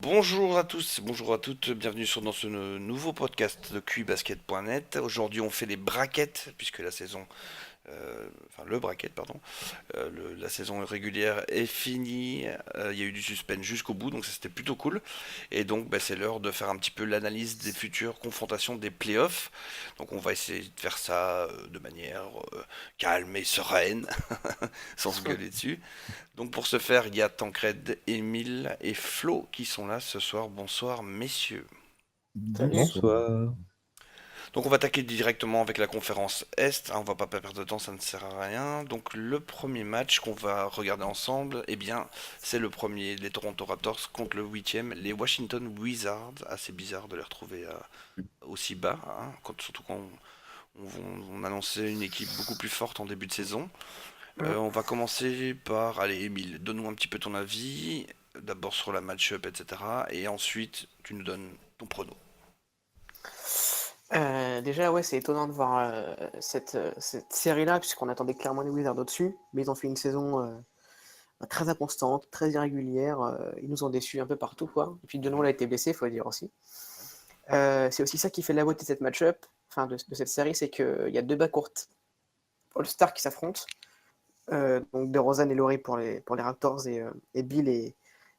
Bonjour à tous, bonjour à toutes, bienvenue dans ce nouveau podcast de QIBasket.net. Aujourd'hui on fait les brackets, puisque la saison, enfin le bracket pardon, la saison régulière est finie. Il y a eu du suspense jusqu'au bout, donc ça c'était plutôt cool. Et donc bah, c'est l'heure de faire un petit peu l'analyse des futures confrontations des playoffs. Donc on va essayer de faire ça de manière calme et sereine, sans se gueuler dessus. Donc pour ce faire, il y a Tancred, Émile et Flo qui sont là ce soir. Bonsoir messieurs. Salut. Bonsoir. Bonsoir. Donc on va attaquer directement avec la conférence Est. On va pas perdre de temps, ça ne sert à rien. Donc le premier match qu'on va regarder ensemble, eh bien c'est le premier, les Toronto Raptors contre le huitième, les Washington Wizards. Assez bizarre de les retrouver aussi bas, hein, surtout quand on annonçait une équipe beaucoup plus forte en début de saison. Mm. On va commencer par, allez Émile, donne-nous un petit peu ton avis, d'abord sur la match-up, etc. Et ensuite, tu nous donnes ton prono. Déjà, ouais, c'est étonnant de voir cette série-là, puisqu'on attendait clairement les Wizards au-dessus, mais ils ont fait une saison très inconstante, très irrégulière. Ils nous ont déçus un peu partout, quoi. Et puis, Dunwall a été blessé, il faut le dire aussi. C'est aussi ça qui fait la beauté de cette match-up, enfin de cette série, c'est qu'il y a deux backcourts All-Star qui s'affrontent. Donc, DeRozan et Laurie pour les Raptors et Bill et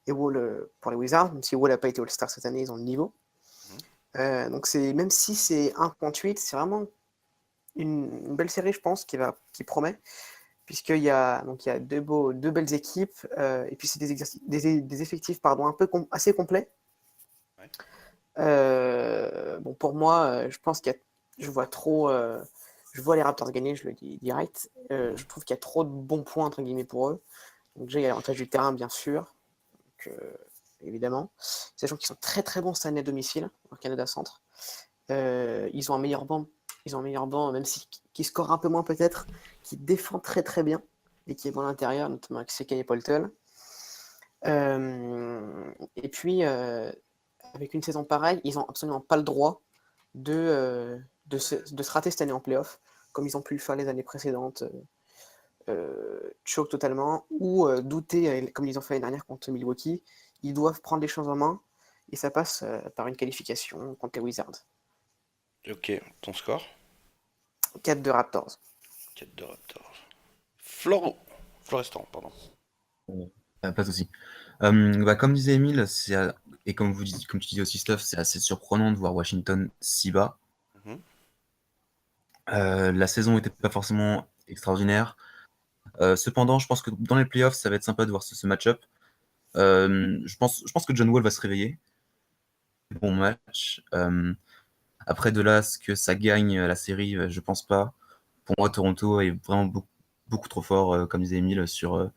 Wall pour les Wizards. Même si Wall n'a pas été All-Star cette année, ils ont le niveau. Donc même si c'est 1.8, c'est vraiment une belle série, je pense, qui promet, puisqu'il y a deux belles équipes, et puis c'est des effectifs pardon, assez complets. Ouais. Bon, pour moi, je pense je vois trop, je vois les Raptors gagner, je le dis direct. Je trouve qu'il y a trop de bons points entre guillemets pour eux. Donc déjà, il y a l'avantage du terrain, bien sûr, donc, évidemment. Sachant qu'ils sont très très bons cette année à domicile, au Canada Centre. Ils ont un meilleur banc. Ils ont un meilleur banc, même si qui score un peu moins peut-être, qui défend très très bien et qui est bon à l'intérieur, notamment avec Sekai et Poltel. Et puis, avec une saison pareille, ils n'ont absolument pas le droit de se rater cette année en playoff, comme ils ont pu le faire les années précédentes, choke totalement, ou douter, comme ils ont fait l'année dernière contre Milwaukee. Ils doivent prendre les choses en main, et ça passe par une qualification contre les Wizards. Ok, ton score? 4 de Raptors. 4 de Raptors. Floro. Florestan, pardon. Pas de souci. Comme disait Emile, et comme tu dis aussi, Stuff, c'est assez surprenant de voir Washington si bas. Mhm. La saison n'était pas forcément extraordinaire. Cependant, je pense que dans les playoffs, ça va être sympa de voir ce match-up. Je pense que John Wall va se réveiller. Bon match. Après, de là, ce que ça gagne la série, je pense pas. Pour moi, Toronto est vraiment beaucoup, beaucoup trop fort, comme disait Emile, sur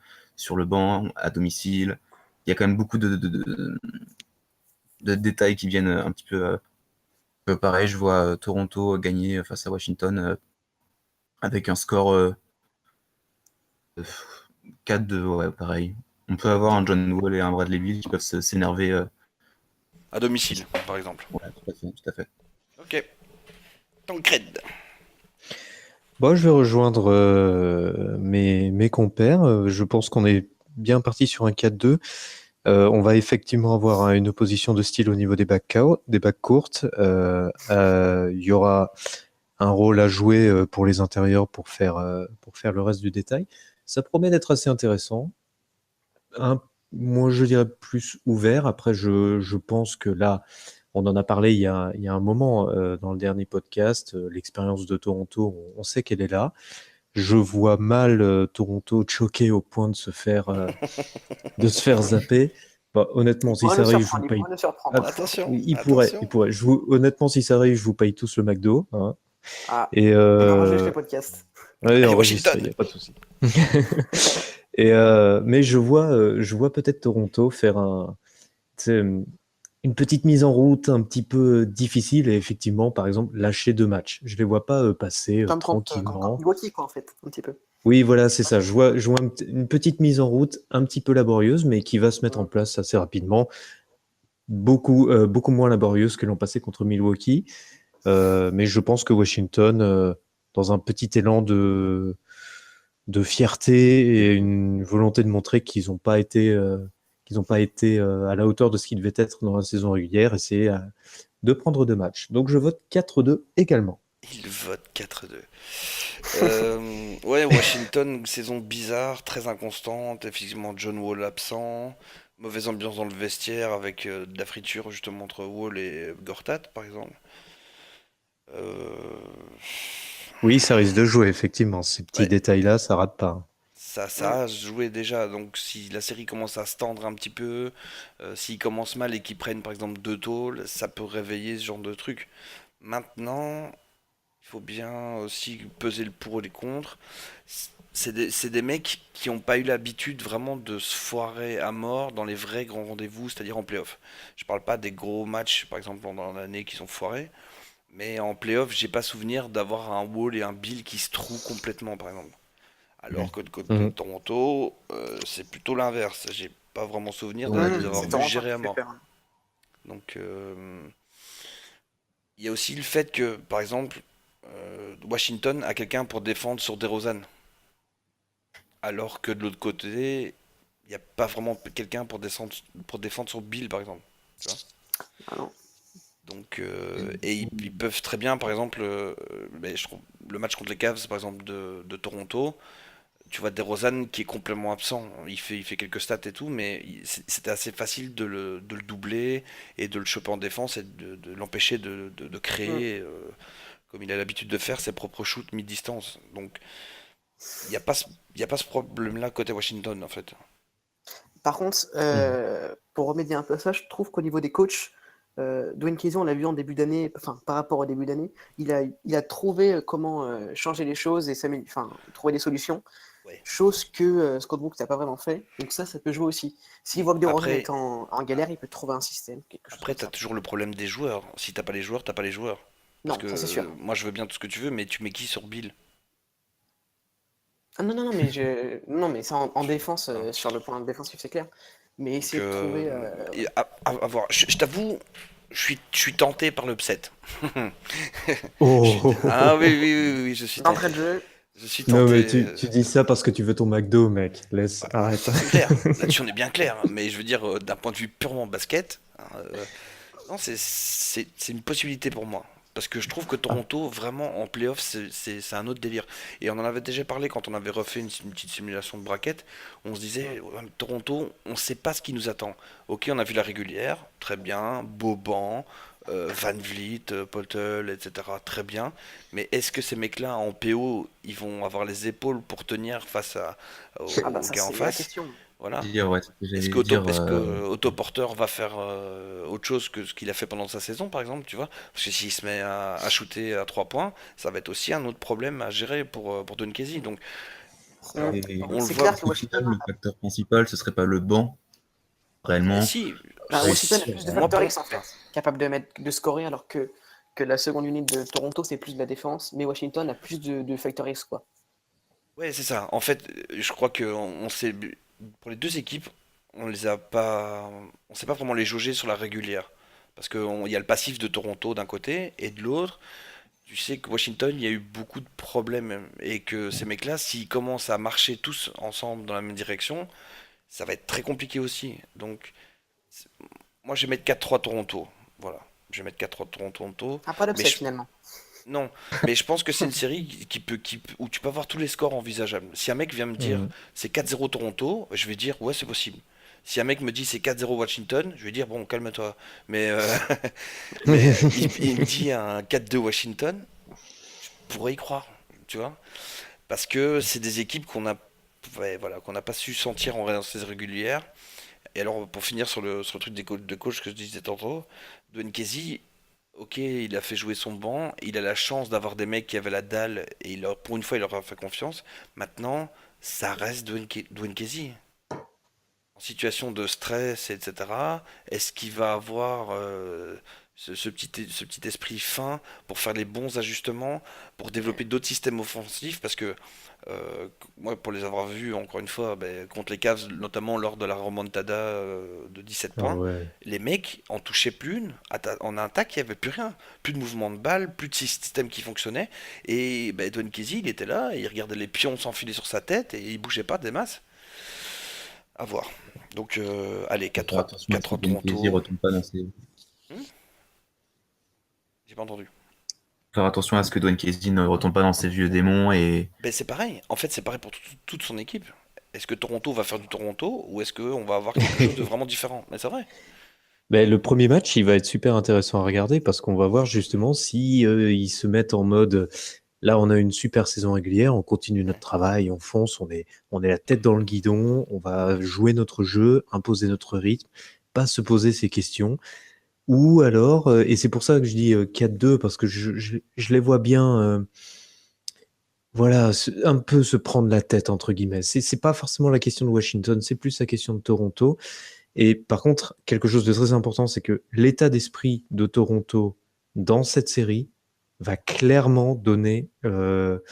le banc, à domicile. Il y a quand même beaucoup de détails qui viennent un petit peu pareil. Je vois Toronto gagner face à Washington avec un score 4-2, ouais, pareil. On peut avoir 4-2. un John Wall et un Bradley Beal qui peuvent s'énerver. À domicile, par exemple. Ouais, tout à fait, tout à fait. Ok. Tancred. Bon, je vais rejoindre mes compères. Je pense qu'on est bien parti sur un 4-2. On va effectivement avoir une opposition de style au niveau des backcourts. Il y aura un rôle à jouer pour les intérieurs pour faire le reste du détail. Ça promet d'être assez intéressant. Moi, je dirais plus ouvert. Après, je pense que là, on en a parlé il y a un moment dans le dernier podcast. L'expérience de Toronto, on sait qu'elle est là. Je vois mal Toronto choquer au point de se faire zapper. Bah, honnêtement, Il si pourrait ça nous arrive, je vous surprendre, il paye. pourrait nous surprendre. Ah, Attention, il pourrait, il attention. pourrait. Honnêtement, si ça arrive, je vous paye tous le McDo, hein. Ah, Et on enregistre le podcast. ouais, Allez, enregistré, il Washington. n'y a pas de souci. Mais je vois peut-être Toronto faire tu sais, une petite mise en route un petit peu difficile et effectivement, par exemple, lâcher 2 matchs. Je les vois pas passer Comme contre tranquillement. Milwaukee, quoi, en fait, un petit peu. Oui, voilà, c'est ça. Je vois une petite mise en route un petit peu laborieuse, mais qui va se mettre en Mm. place assez rapidement. Beaucoup moins laborieuse que l'an passé contre Milwaukee. Mais je pense que Washington, dans un petit élan de fierté et une volonté de montrer qu'ils n'ont pas été qu'ils n'ont pas été à la hauteur de ce qu'ils devaient être dans la saison régulière, et c'est de prendre 2 matchs. Donc je vote 4-2 également. Il vote 4-2. Ouais, Washington, saison bizarre, très inconstante. Effectivement, John Wall absent. Mauvaise ambiance dans le vestiaire avec de la friture justement entre Wall et Gortat, par exemple. Euh, Oui, ça risque de jouer, effectivement. Ces petits Ouais, détails-là, ça rate pas. ça a joué déjà. Donc, si la série commence à se tendre un petit peu, s'ils commencent mal et qu'ils prennent par exemple 2 tôles, ça peut réveiller ce genre de truc. Maintenant, il faut bien aussi peser le pour et les contre. C'est des mecs qui n'ont pas eu l'habitude vraiment de se foirer à mort dans les vrais grands rendez-vous, c'est-à-dire en playoff. Je parle pas des gros matchs, par exemple, pendant l'année qui sont foirés, mais en playoff, j'ai pas souvenir d'avoir un Wall et un Bill qui se trouent complètement, par exemple. Alors que de côté de Mhm. Toronto, c'est plutôt l'inverse. J'ai pas vraiment souvenir de Ouais, les avoir C'est vus Toronto gérer qui à fait mort. peur. Donc, il y a aussi le fait que, par exemple, Washington a quelqu'un pour défendre sur DeRozan. Alors que de l'autre côté, il n'y a pas vraiment quelqu'un pour défendre sur Bill, par exemple. Tu vois. Ah non. Donc, et ils peuvent très bien, par exemple, mais je trouve, le match contre les Cavs, par exemple, de Toronto, tu vois DeRozan qui est complètement absent. Il fait quelques stats et tout, mais c'était assez facile de le doubler et de le choper en défense et de l'empêcher de Mm. créer, comme il a l'habitude de faire, ses propres shoots mi-distance. Donc, il n'y a pas il y a pas ce problème-là côté Washington, en fait. Par contre, Mhm. pour remédier un peu à ça, je trouve qu'au niveau des coachs, Dwayne Casey, on l'a vu en début d'année, enfin par rapport au début d'année, il a trouvé comment changer les choses et enfin, trouver des solutions, Ouais. chose que Scott Brooks n'a pas vraiment fait. Donc ça peut jouer aussi. S'il voit que DeRozan est Après, en galère, il peut trouver un système, quelque chose après, comme t'as ça. toujours le problème des joueurs. Si t'as pas les joueurs, t'as pas les joueurs. Parce Non, que ça c'est sûr. moi, je veux bien tout ce que tu veux, mais tu mets qui sur Bill? Ah non, non, non, non, mais ça en défense, Voilà. sur le point défensif, c'est clair. Mais Donc, essayer de trouver. et à voir. Je t'avoue, je suis tenté par l'upset. Ah oui, Oh, oui, oui, oui, je suis D'entrée de tenté. jeu, Je suis non, tenté. mais tu dis ça parce que tu veux ton McDo, mec. Laisse, Bah, arrête. c'est clair. Là-dessus, on est bien clair. Mais je veux dire, d'un point de vue purement basket, hein, non, c'est une possibilité pour moi. Parce que je trouve que Ah, Toronto, vraiment, en playoff, c'est un autre délire. Et on en avait déjà parlé quand on avait refait une petite simulation de bracket. On se disait, ouais, mais Toronto, on ne sait pas ce qui nous attend. Ok, on a vu la régulière, très bien. Boban, Van Vliet, Poeltl, etc. Très bien. Mais est-ce que ces mecs-là, en PO, ils vont avoir les épaules pour tenir face ah bah aux ça gars en c'est la face? question. Voilà. ouais, c'est ce que Est-ce j'allais que dire. Autoporteur va faire autre chose que ce qu'il a fait pendant sa saison, par exemple, tu vois? Parce que s'il se met à shooter à 3 points, ça va être aussi un autre problème à gérer pour Dunkezy. Donc, Mm. Et on le C'est voit. clair que au final, Washington, le facteur principal, ce serait pas le banc, réellement. Si, bah, Après, Washington a si, plus de moi, factor pour, X en enfin, fait, capable de scorer, alors que la seconde unité de Toronto c'est plus de la défense, mais Washington a plus de factor X quoi. ouais, c'est ça. En fait, je crois que on sait, pour les deux équipes, on sait pas vraiment les jauger sur la régulière. Parce qu'il y a le passif de Toronto d'un côté, et de l'autre, tu sais que Washington, il y a eu beaucoup de problèmes et que ces mecs-là, s'ils commencent à marcher tous ensemble dans la même direction, ça va être très compliqué aussi. Donc, c'est- moi, je vais mettre 4-3 Toronto. Voilà. Je vais mettre 4-3 Toronto. Ah, pas Mais d'upset finalement. non, mais je pense que c'est une série où tu peux avoir tous les scores envisageables. Si un mec vient me dire mhm. c'est 4-0 Toronto, je vais dire ouais, c'est possible. Si un mec me dit c'est 4-0 Washington, je vais dire bon, calme-toi. Mais, il me dit un 4-2 Washington, pourrais y croire, tu vois. Parce que c'est des équipes ouais, voilà, qu'on n'a pas su sentir en saison régulière. Et alors, pour finir sur le truc de coach que je disais tantôt, Dwayne Casey, ok, il a fait jouer son banc, il a la chance d'avoir des mecs qui avaient la dalle, et pour une fois, il leur a fait confiance. Maintenant, ça reste Dwayne Casey. En situation de stress, etc., est-ce qu'il va avoir ce petit esprit fin pour faire les bons ajustements, pour développer d'autres systèmes offensifs? Parce que moi, pour les avoir vus, encore une fois, ben, contre les Cavs, notamment lors de la remontada de 17 Ah points, ouais. les mecs en touchaient plus une. En attaque, il n'y avait plus rien. Plus de mouvement de balle, plus de système qui fonctionnait. Et ben, Dwayne Casey, il était là, il regardait les pions s'enfiler sur sa tête et il bougeait pas des masses. À voir. Donc, allez, Faut faire 4-3, attention à ce que 4-3 Dwayne Casey Toronto. retombe pas dans ses... Hmm, j'ai pas entendu. Faire attention à ce que Dwayne Casey ne retombe pas dans ses vieux démons et... Ben, c'est pareil. En fait, c'est pareil pour toute son équipe. Est-ce que Toronto va faire du Toronto ou est-ce qu'on va avoir quelque chose de vraiment différent? Mais c'est vrai. Ben, le premier match, il va être super intéressant à regarder parce qu'on va voir justement si ils se mettent en mode là, on a une super saison régulière, on continue notre travail, on fonce, on est la tête dans le guidon, on va jouer notre jeu, imposer notre rythme, pas se poser ces questions. Ou alors, et c'est pour ça que je dis 4-2 parce que je les vois bien. Voilà, un peu se prendre la tête, entre guillemets. C'est pas forcément la question de Washington, c'est plus la question de Toronto. Et par contre, quelque chose de très important, c'est que l'état d'esprit de Toronto dans cette série va clairement donner le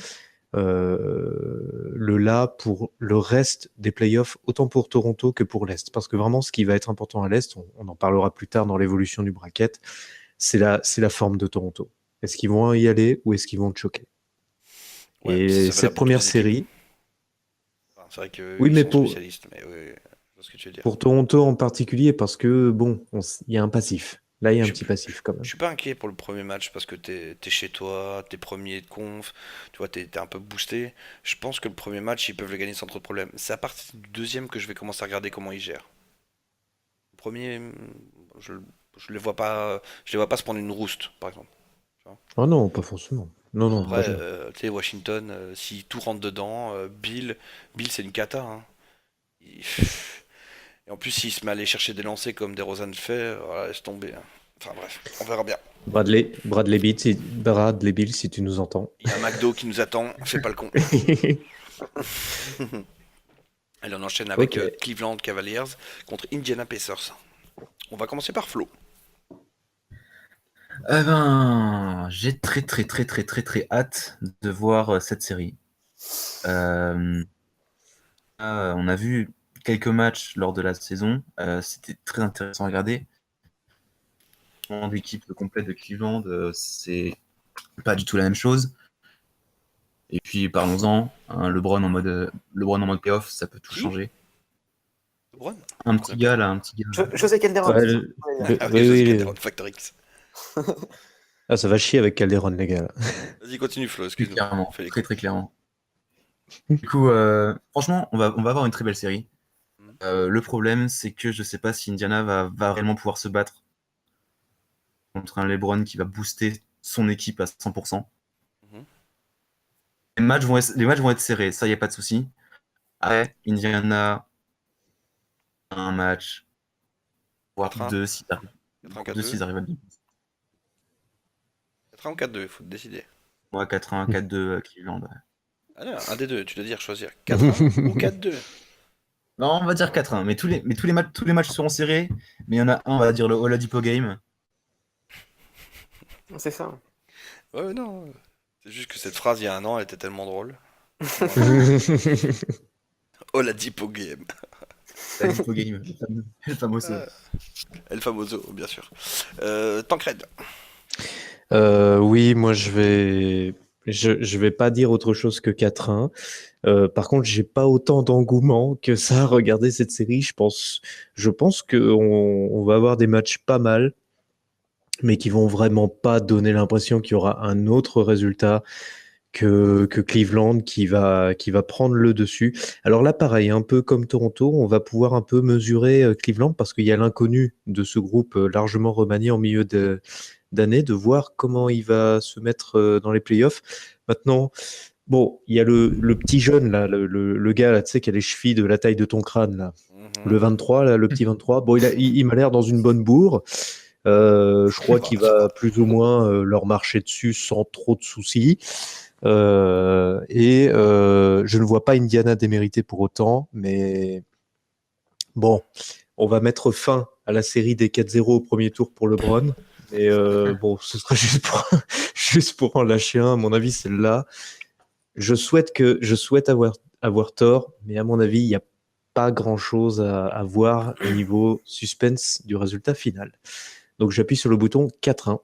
là pour le reste des playoffs, autant pour Toronto que pour l'Est. Parce que vraiment, ce qui va être important à l'Est, on en parlera plus tard dans l'évolution du bracket, c'est la forme de Toronto. Est-ce qu'ils vont y aller ou est-ce qu'ils vont choquer? Ouais, mais ça, Et ça valable cette pour toutes première les équipes. série, Enfin, c'est vrai qu'eux, oui, ils mais sont spécialistes, mais oui, je vois ce que tu veux dire. pour Toronto en particulier, parce que bon, il y a un passif. Là, il y a un Je, petit passif quand je même. suis pas inquiet pour le premier match parce que t'es chez toi, t'es premier de conf, tu vois, t'es un peu boosté. Je pense que le premier match, ils peuvent le gagner sans trop de problème. C'est à partir du deuxième que je vais commencer à regarder comment ils gèrent. Le premier, je, je les vois pas se prendre une rouste, par exemple. Tu vois. Oh non, pas forcément. Non, non, bah Après, non. tu sais, Washington, si tout rentre dedans, Bill, c'est une cata, hein. Il- Et en plus, s'il se met à aller chercher des lancers comme DeRozan le fait, voilà, laisse tomber, hein. Enfin bref, on verra bien. Bradley Bill, si tu nous entends. Il y a un McDo qui nous attend, fais pas le con. Allez, on enchaîne avec Ok. Cleveland Cavaliers contre Indiana Pacers. On va commencer par Flo. Eh ben, j'ai très très très très très très hâte de voir cette série. Euh, on a vu quelques matchs lors de la saison. C'était très intéressant à regarder. L'équipe complète de Cleveland, c'est pas du tout la même chose. Et puis parlons-en, hein, LeBron en mode playoff, ça peut tout Qui? changer. LeBron? Un Je petit connais pas. gars là, un petit gars. José Calderon, Ouais, c'est ça que je voulais dire. Ah oui, oui, José oui. Calderon, Factor X. Ah, ça va chier avec Calderon, les gars. Vas-y, continue Flo, Très excuse-nous. On clairement, fait les très cons. très clairement. Du coup, franchement, on va avoir une très belle série. Mhm. Le problème, c'est que je sais pas si Indiana va réellement pouvoir se battre contre un LeBron qui va booster son équipe à 100%. Mhm. Les matchs vont être serrés, ça, y a pas de souci. Après, Indiana, un match, voire 4-1, deux s'ils arrivent, 4-1, voire deux 4-2. s'ils arrivent à bien. 4-1 ou 4-2, il faut te décider. Moi, 4-1, 4-2 Cleveland. Ouais. Allez, un des deux, tu dois dire choisir 4-1 ou 4-2. Non, on va dire 4-1, mais tous les matchs seront serrés, mais il y en a un, on va dire le Oladipo Game. C'est ça. Ouais, non. C'est juste que cette phrase, il y a un an, elle était tellement drôle. Oh, la Dipo Game. Oladipo Game, le famoso. Ah, El Famoso, bien sûr. Tancred. Oui, moi je vais pas dire autre chose que 4-1. Par contre, j'ai pas autant d'engouement que ça à regarder cette série. Je pense que on va avoir des matchs pas mal, mais qui vont vraiment pas donner l'impression qu'il y aura un autre résultat que Cleveland qui va prendre le dessus. Alors là, pareil, un peu comme Toronto, on va pouvoir un peu mesurer Cleveland parce qu'il y a l'inconnu de ce groupe largement remanié en milieu d'année, de voir comment il va se mettre dans les playoffs. Maintenant, bon, il y a le petit jeune, là, le gars, là, tu sais, qui a les chevilles de la taille de ton crâne, là. Le Mhm. 23, là, le petit 23. Bon, il m'a l'air dans une bonne bourre. Je crois qu'il va plus ou moins leur marcher dessus sans trop de soucis. Je ne vois pas Indiana démériter pour autant, mais bon, on va mettre fin à la série des 4-0 au premier tour pour LeBron. Et bon, ce sera juste pour, juste pour en lâcher un. À mon avis, c'est là. Je souhaite avoir tort, mais à mon avis, il n'y a pas grand-chose à voir au niveau suspense du résultat final. Donc j'appuie sur le bouton 4-1.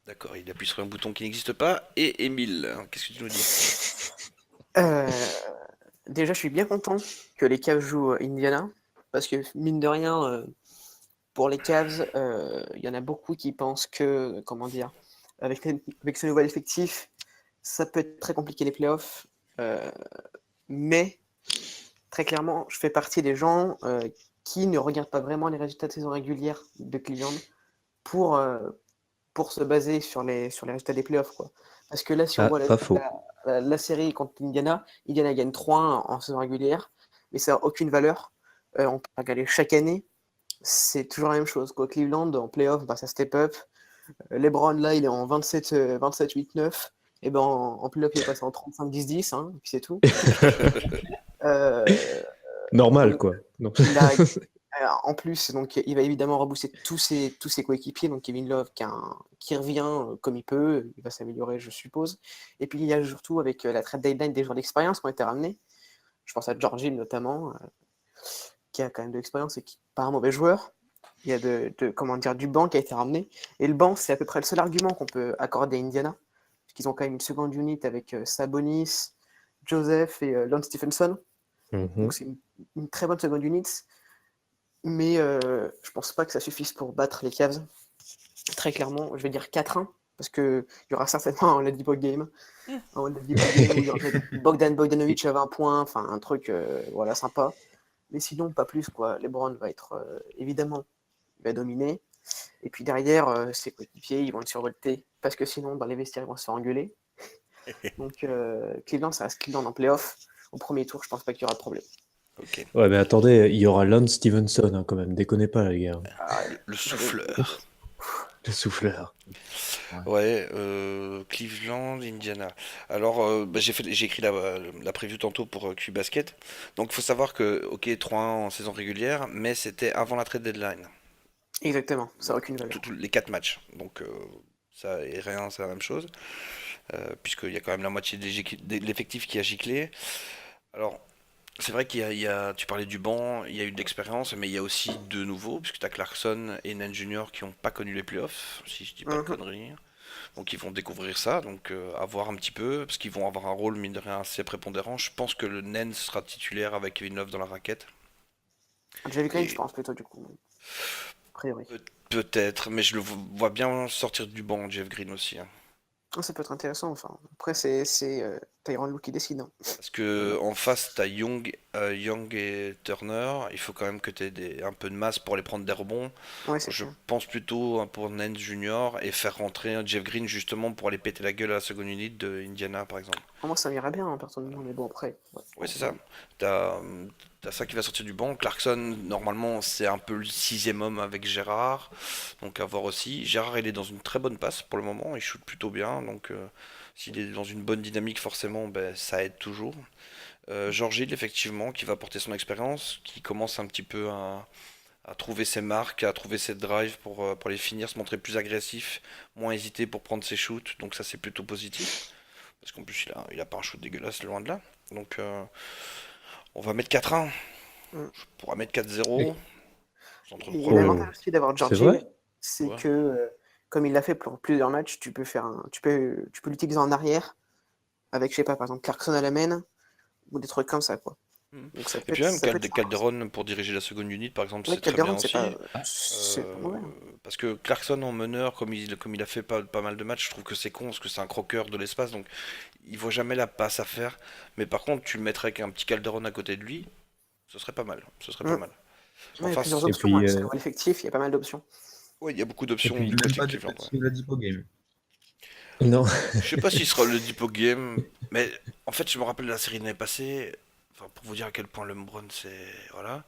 D'accord, il appuie sur un bouton qui n'existe pas. Et Émile, qu'est-ce que tu nous dis? Euh, Déjà, je suis bien content que les Cavs jouent Indiana, parce que mine de rien, pour les Cavs, il y en a beaucoup qui pensent que, comment dire, avec ce nouvel effectif, ça peut être très compliqué les playoffs. Mais très clairement, je fais partie des gens qui ne regardent pas vraiment les résultats de saison régulière de Cleveland pour, pour se baser sur les résultats des playoffs, quoi. Parce que là, si on voit Pas faux. la série contre Indiana, Indiana gagne 3-1 en saison régulière, mais ça n'a aucune valeur. On peut regarder chaque année, c'est toujours la même chose, quoi. Cleveland, en playoff, bah, ça step up. LeBron, là, il est en 27-8-9. Et ben en playoff, il est passé en 35-10-10, hein, et puis c'est tout. Euh, Normal, donc, quoi. Non. il a, en plus, donc, il va évidemment rebooster tous ses coéquipiers. Donc Kevin Love qui revient comme il peut, il va s'améliorer, je suppose. Et puis il y a surtout avec la trade deadline des joueurs d'expérience qui ont été ramenés. Je pense à George Hill notamment, qui a quand même de l'expérience et qui n'est pas un mauvais joueur. Il y a comment dire, du banc qui a été ramené. Et le banc, c'est à peu près le seul argument qu'on peut accorder à Indiana. Parce qu'ils ont quand même une seconde unit avec Sabonis, Joseph et Lance Stephenson. Mhm. Donc c'est une très bonne seconde unit. Mais je pense pas que ça suffise pour battre les Cavs. Très clairement, je vais dire 4-1. Parce qu'il y aura certainement un Ladipo game. Un Ladipo game où il y aura Bogdan Bogdanovic à 20 points. Enfin, un truc voilà, sympa. Mais sinon, pas plus, quoi. LeBron va être, évidemment, il va dominer. Et puis derrière, ses coéquipiers, ils vont le survolter. Parce que sinon, dans les vestiaires, ils vont se faire engueuler. Donc, Cleveland, ça reste Cleveland en playoff. Au premier tour, je pense pas qu'il y aura de problème. Ok. Ouais, mais attendez, il y aura Lance Stevenson, hein, quand même. Déconnez pas, les gars. Ah, Le souffleur. Le souffleur. Ouais, Cleveland, Indiana. Alors, bah, j'ai écrit la preview tantôt pour Q-Basket. Donc, il faut savoir que, ok, 3-1 en saison régulière, mais c'était avant la trade deadline. Exactement, ça n'a aucune valeur. Les 4 matchs. Donc, ça et rien, c'est la même chose. Puisqu'il y a quand même la moitié de l'effectif qui a giclé. Alors, c'est vrai tu parlais du banc, il y a eu de l'expérience, mais il y a aussi de nouveaux, puisque tu as Clarkson et Nan Junior qui n'ont pas connu les playoffs, si je dis pas de conneries. Donc ils vont découvrir ça, donc à voir un petit peu, parce qu'ils vont avoir un rôle mine de rien assez prépondérant. Je pense que le Nen sera titulaire avec Kevin Love dans la raquette. Jeff Green, je Et pense plutôt, du coup. A priori. peut-être, mais je le vois bien sortir du banc, Jeff Green aussi, hein. Ah, ça peut être intéressant. Enfin, après, c'est Tyronn Lue qui décide, hein. Parce que en face, t'as Young et Turner. Il faut quand même que tu aies un peu de masse pour aller prendre des rebonds. Ouais, c'est Je clair. pense plutôt pour Nance Junior et faire rentrer un Jeff Green justement pour aller péter la gueule à la seconde unité de Indiana par exemple. Moi, ça m'irait bien, hein, personnellement, mais bon, après. Ouais, Ouais, c'est ça. T'as t'as ça qui va sortir du banc. Clarkson, normalement, c'est un peu le sixième homme avec Gérard. Donc à voir aussi. Gérard, il est dans une très bonne passe pour le moment. Il shoot plutôt bien. Donc s'il est dans une bonne dynamique, forcément, ben, ça aide toujours. George Hill, effectivement, qui va apporter son expérience, qui commence un petit peu à trouver ses marques, à trouver ses drives pour les finir, se montrer plus agressif, moins hésiter pour prendre ses shoots. Donc ça, c'est plutôt positif. Parce qu'en plus, il a pas un shoot dégueulasse, loin de là. Donc on va mettre 4-1. Mm. Je pourrais mettre 4-0. Sans trop de Il y a problème. l'avantage aussi d'avoir C'est George Hill, vrai? c'est Ouais. que, comme il l'a fait pour plusieurs matchs, tu peux l'utiliser en arrière, avec, je sais pas, par exemple, Clarkson à la main, ou des trucs comme ça, quoi. Mhm. Donc Et puis même ça peut être sympa aussi. Calderon pour diriger la seconde unité, par exemple, Ouais, c'est très bien Calderon, aussi. c'est pas mauvais, hein. Parce que Clarkson en meneur, comme il a fait pas mal de matchs, je trouve que c'est con, parce que c'est un croqueur de l'espace, donc il voit jamais la passe à faire. Mais par contre, tu le mettrais avec un petit Calderon à côté de lui, ce serait pas mal. Ce serait pas Mm. mal. Ouais, En il y a plusieurs face, Et options, hein, puis, parce que dans l'effectif, il y a pas mal d'options. ouais, il y a beaucoup et d'options puis, du Même côté pas de de Cleveland. Ouais. la Dipo Game. non. Je sais pas s'il sera le Depot Game, mais en fait, je me rappelle de la série de l'année passée. Enfin, pour vous dire à quel point LeBron, c'est. Voilà.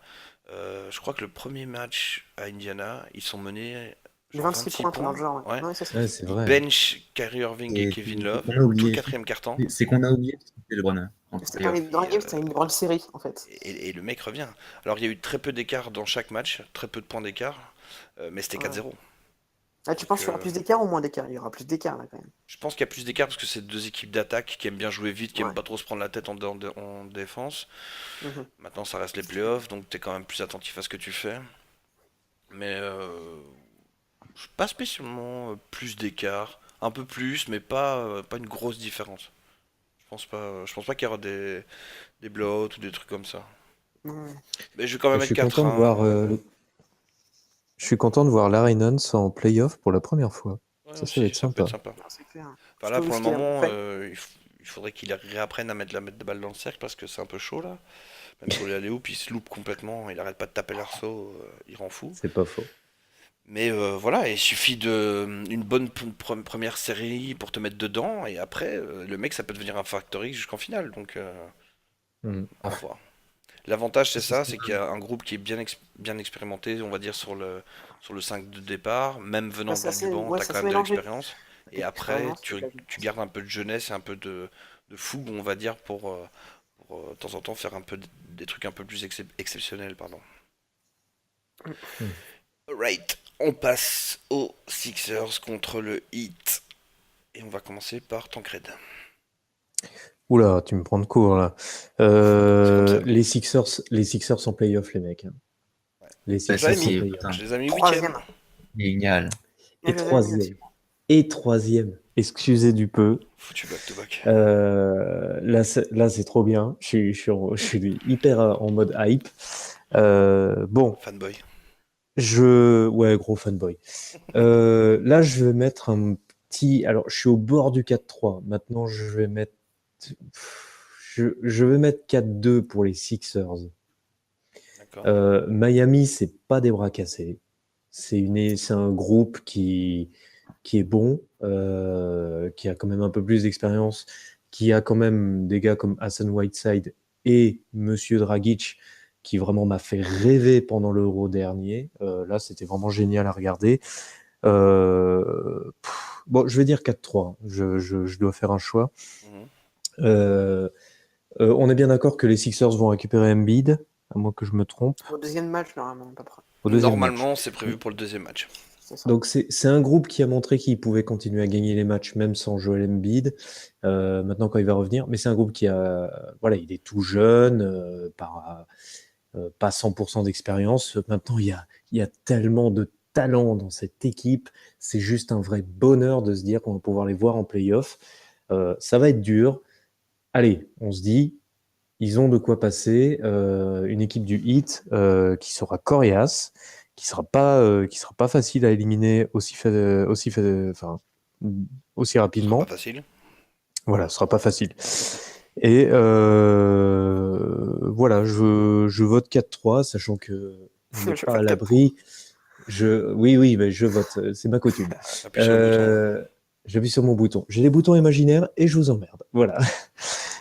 Je crois que le premier match à Indiana, ils sont menés genre 26 26 points, un truc dans le points. genre, ouais. Ouais. Ouais, c'est ça. Ouais, c'est Ils vrai. bench Kyrie Irving et Et Kevin c'est Love qu'on a tout le oublié. quatrième quart-temps. C'est qu'on a oublié que c'était LeBron en C'était pas playoff. une grande Et, game, c'était une grande série, en fait. et le mec revient. Alors, il y a eu très peu d'écart dans chaque match, très peu de points d'écart, mais c'était Ouais. 4-0. Ah, tu penses Donc, qu'il y aura plus d'écart ou moins d'écart? Il y aura plus d'écart, là, quand même. je pense qu'il y a plus d'écart parce que c'est deux équipes d'attaque qui aiment bien jouer vite, qui aiment Ouais. pas trop se prendre la tête en défense. Mhm. Maintenant, ça reste les playoffs, donc t'es quand même plus attentif à ce que tu fais. Mais pas spécialement plus d'écart. Un peu plus, mais pas une grosse différence. Je pense pas qu'il y aura des blowouts ou des trucs comme ça. Non. Mais je vais quand même Je mettre suis 4. content de voir, je suis content de voir Larry Nance en playoff pour la première fois. Ouais, Ça va aussi, être ça peut être sympa. sympa. Non, c'est clair. Enfin, là, Surtout pour ce le qu'il a moment, fait. il faudrait qu'il réapprenne à mettre la balle dans le cercle parce que c'est un peu chaud là. Même sur les alley-oops, il se loupe complètement, il arrête pas de taper l'arceau, il rend fou. C'est pas faux. Mais voilà, il suffit de une bonne première série pour te mettre dedans, et après, le mec, ça peut devenir un Factor X jusqu'en finale, donc Mm. à voir. L'avantage, c'est Ce ça, serait c'est qu'il y a un groupe qui est bien expérimenté, on va dire, sur le 5 de départ. Même Bah, venant c'est du assez, banc, ouais, t'as c'est quand assez même de mélangé. l'expérience. Et après, Expérience, c'est la vie. tu gardes un peu de jeunesse et un peu de fougue, on va dire, pour, de temps en temps faire un peu des trucs un peu plus exceptionnels, pardon. Mm. Right, on passe aux Sixers contre le Heat. Et on va commencer par Tancred. Oula, tu me prends de court là. C'est comme ça. Les Sixers en playoff, les mecs, hein. Les Je Ouais, les Sixers avais ça en mis. c'est playoff. putain, Je les ai mis 8e. Troisième. génial. Moi, Et je les avais mis aussi. troisième. Et troisième. Excusez du peu. Foutu back-to-back. Là, c'est trop bien. Je suis hyper en mode hype. Bon, Fanboy. ouais, gros fanboy. Là, je vais mettre un petit. Alors, je suis au bord du 4-3. Maintenant, je vais mettre 4-2 pour les Sixers. D'accord. Miami, c'est pas des bras cassés. C'est un groupe qui est bon, qui a quand même un peu plus d'expérience, qui a quand même des gars comme Hassan Whiteside et Monsieur Dragic, qui vraiment m'a fait rêver pendant l'Euro dernier. Là, c'était vraiment génial à regarder. Bon, je vais dire 4-3. Je dois faire un choix. Mhm. Euh, on est bien d'accord que les Sixers vont récupérer Embiid, à moins que je me trompe, Au deuxième match, normalement, à peu près. au deuxième match. Normalement, c'est prévu pour le deuxième match. C'est ça. Donc c'est un groupe qui a montré qu'il pouvait continuer à gagner les matchs même sans Joel Embiid. Maintenant quand il va revenir, mais c'est un groupe qui a voilà, il est tout jeune, pas 100% d'expérience. Maintenant il y a tellement de talent dans cette équipe, c'est juste un vrai bonheur de se dire qu'on va pouvoir les voir en playoff. Ça va être dur. Allez, on se dit, ils ont de quoi passer. Une équipe du Heat qui sera coriace, qui sera pas facile à éliminer enfin, aussi Ce sera pas rapidement. facile. Voilà, ce sera pas facile. Et voilà, je vote 4-3, sachant que on n'est Je pas à fais le 4 l'abri. Oui, mais je vote, c'est ma coutume. Appuie sur le bouton. J'appuie sur mon bouton. J'ai des boutons imaginaires et je vous emmerde. Voilà.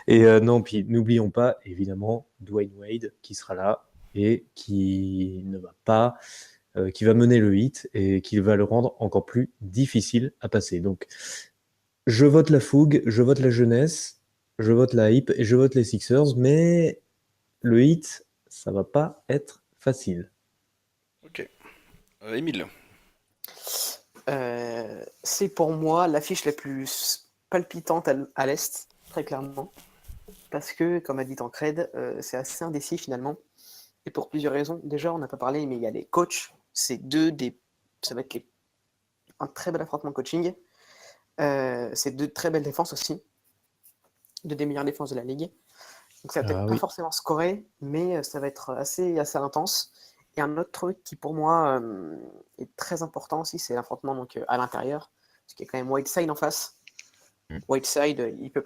Et non, puis n'oublions pas, évidemment, Dwayne Wade qui sera là et qui ne va pas, qui va mener le hit et qui va le rendre encore plus difficile à passer. Donc, je vote la fougue, je vote la jeunesse, je vote la hype et je vote les Sixers, mais le hit, ça va pas être facile. Ok. Émile. C'est pour moi l'affiche la plus palpitante à l'Est, très clairement. Parce que, comme a dit Tancred, c'est assez indécis finalement. Et pour plusieurs raisons. Déjà, on n'a pas parlé, mais il y a les coachs. Ça va être un très bel affrontement coaching. C'est deux très belles défenses aussi. Deux des meilleures défenses de la ligue. Donc ça va peut-être Ah pas oui. forcément scorer, mais ça va être assez intense. Et un autre truc qui pour moi est très important aussi, c'est l'affrontement donc à l'intérieur, parce qu'il y a quand même Whiteside en face. Mm. Whiteside, il peut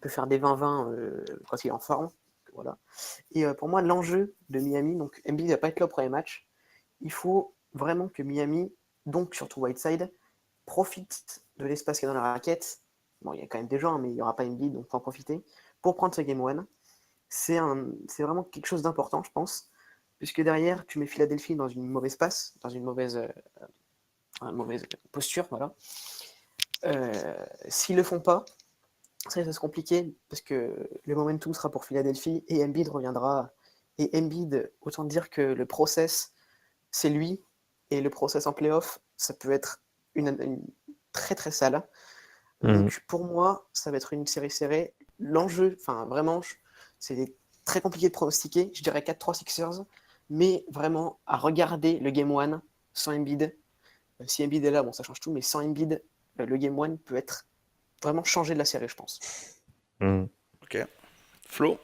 faire des 20-20 quand il est en forme. Voilà. Et pour moi, l'enjeu de Miami, donc Embiid ne va pas être là au premier match. Il faut vraiment que Miami, donc surtout Whiteside, profite de l'espace qu'il y a dans la raquette. Bon, il y a quand même des gens, mais il n'y aura pas Embiid, donc il faut en profiter pour prendre ce game one. C'est vraiment quelque chose d'important, je pense, puisque derrière, tu mets Philadelphie dans une mauvaise passe, dans une mauvaise posture, voilà. S'ils le font pas, ça va se compliquer, parce que le momentum sera pour Philadelphie, et Embiid reviendra. Et Embiid, autant dire que le process, c'est lui, et le process en playoff, ça peut être une très très sale. Donc pour moi, ça va être une série serrée. L'enjeu, enfin vraiment, c'est très compliqué de pronostiquer. Je dirais 4-3 Sixers, mais vraiment à regarder le Game 1 sans Embiid. Si Embiid est là, bon, ça change tout, mais sans Embiid, le Game 1 peut être vraiment changé de la série, je pense. Mm. Ok. Flo.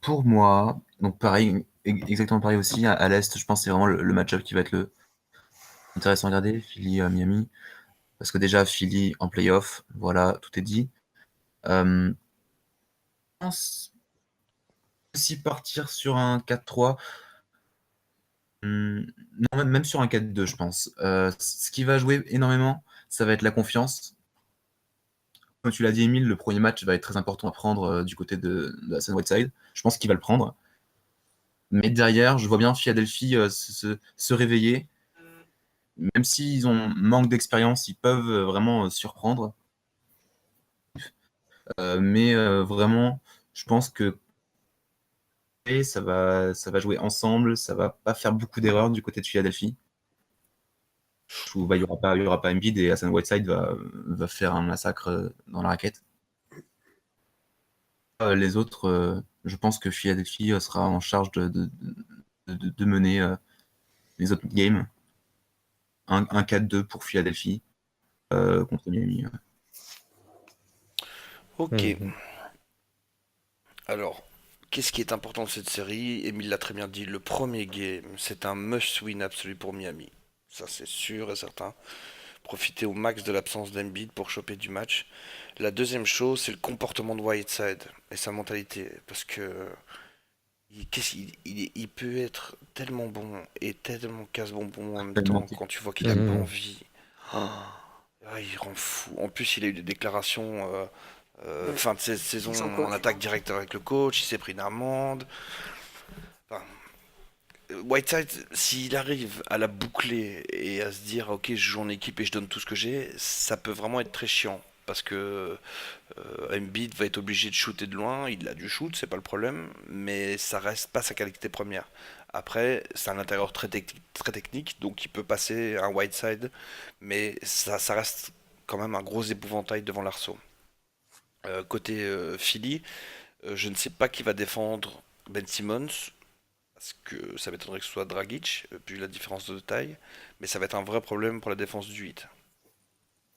Pour moi, donc pareil, exactement pareil aussi, à l'Est, je pense que c'est vraiment le match-up qui va être le intéressant à regarder, Philly-Miami, parce que déjà, Philly en playoff, voilà, tout est dit. Je pense aussi partir sur un 4-3, non, même sur un 4-2, je pense. Ce qui va jouer énormément, ça va être la confiance. Comme tu l'as dit, Emile, le premier match va être très important à prendre du côté de Hassan Whiteside. Je pense qu'il va le prendre. Mais derrière, je vois bien Philadelphie se réveiller. Même s'ils ont manque d'expérience, ils peuvent vraiment surprendre. Mais vraiment, je pense que ça va jouer ensemble. Ça va pas faire beaucoup d'erreurs du côté de Philadelphie. Où, bah, il y aura pas Embiid et Hassan Whiteside va faire un massacre dans la raquette. Les autres, je pense que Philadelphie sera en charge de mener les autres games. Un 4-2 pour Philadelphie contre Miami. Ok, Mhm. alors, qu'est-ce qui est important de cette série? Emile l'a très bien dit, le premier game, c'est un must-win absolu pour Miami. Ça, c'est sûr et certain. Profiter au max de l'absence d'Embiid pour choper du match. La deuxième chose, c'est le comportement de Whiteside et sa mentalité. Parce que il peut être tellement bon et tellement casse-bonbon en même Tellement temps petit. quand tu vois qu'il a pas Mhm. envie. Il rend fou. En plus, il a eu des déclarations Mm. fin de saison Avec son en coach. attaque directe avec le coach. Il s'est pris une amende. Enfin, Whiteside, s'il arrive à la boucler et à se dire ok, je joue en équipe et je donne tout ce que j'ai, ça peut vraiment être très chiant. Parce que Embiid va être obligé de shooter de loin, il a du shoot, c'est pas le problème, mais ça reste pas sa qualité première. Après, c'est un intérieur très technique, donc il peut passer un Whiteside, mais ça reste quand même un gros épouvantail devant l'arceau. Côté Philly, je ne sais pas qui va défendre Ben Simmons, parce que ça m'étonnerait que ce soit Dragic, vu la différence de taille, mais ça va être un vrai problème pour la défense du 8.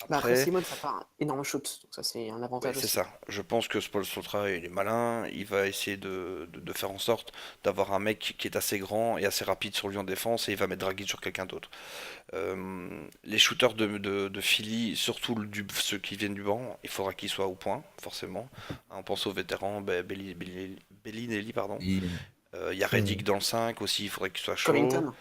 Bah après, Après, Simone, ça fait un énorme shoot, donc ça c'est un ouais, avantage c'est aussi. ça. Je pense que Paul Sotra, il est malin, il va essayer de faire en sorte d'avoir un mec qui est assez grand et assez rapide sur lui en défense et il va mettre Dragic sur quelqu'un d'autre. Les shooters de Philly, surtout ceux qui viennent du banc, il faudra qu'ils soient au point, forcément. On pense aux vétérans, Bellinelli, pardon. Et Il y a Reddick Mhm. dans le 5 aussi, il faudrait qu'il soit chaud. Covington.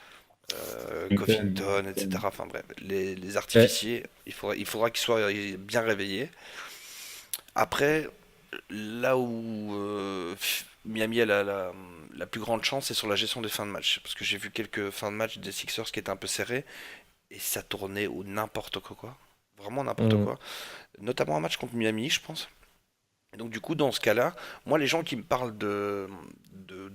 Covington, Covington, etc. Enfin bref, les Eh, artificiers, il faudra qu'ils soient bien réveillés. Après, là où Miami a la plus grande chance, c'est sur la gestion des fins de match. Parce que j'ai vu quelques fins de match des Sixers qui étaient un peu serrés et ça tournait au n'importe quoi. Vraiment n'importe mhm. quoi. Notamment un match contre Miami, je pense. Et donc du coup, dans ce cas-là, moi, les gens qui me parlent de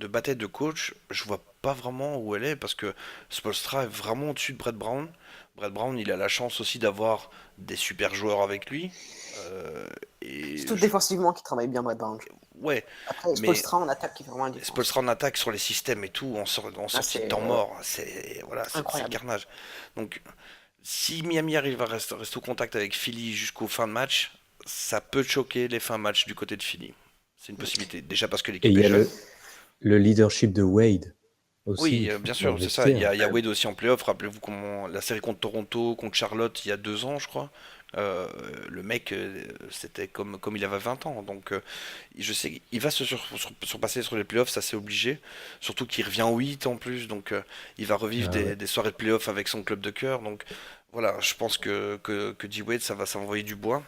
bataille de coach, je vois pas vraiment où elle est parce que Spoelstra est vraiment au-dessus de Brett Brown. Brett Brown, il a la chance aussi d'avoir des super joueurs avec lui. Euh, et Surtout défensivement, qui travaille bien Brett Brown. ouais, Après, mais Spoelstra en attaque, qui fait vraiment la Spoelstra différence. en attaque sur les systèmes et tout, en Là, sortie de c'est temps mort, c'est voilà, c'est le incroyable. carnage. Donc, si Miami arrive à rester au contact avec Philly jusqu'au fin de match, ça peut choquer les fins de match du côté de Philly. C'est une possibilité. Déjà parce que Et il l'équipe y est a jeune. le leadership de Wade Oui, aussi bien dans le sûr, c'est ça. Il y vestiaire. a, il y a Wade aussi en playoff. Rappelez-vous comment la série contre Toronto, contre Charlotte, il y a 2 ans, je crois. Euh, le mec, c'était comme il avait 20 ans. Donc, je sais qu'il va surpasser sur les playoffs, ça c'est obligé. Surtout qu'il revient en 8 en plus. Donc, il va revivre Ah ouais. des soirées de playoffs avec son club de cœur. Donc, voilà, je pense que D-Wade, ça va envoyer du bois.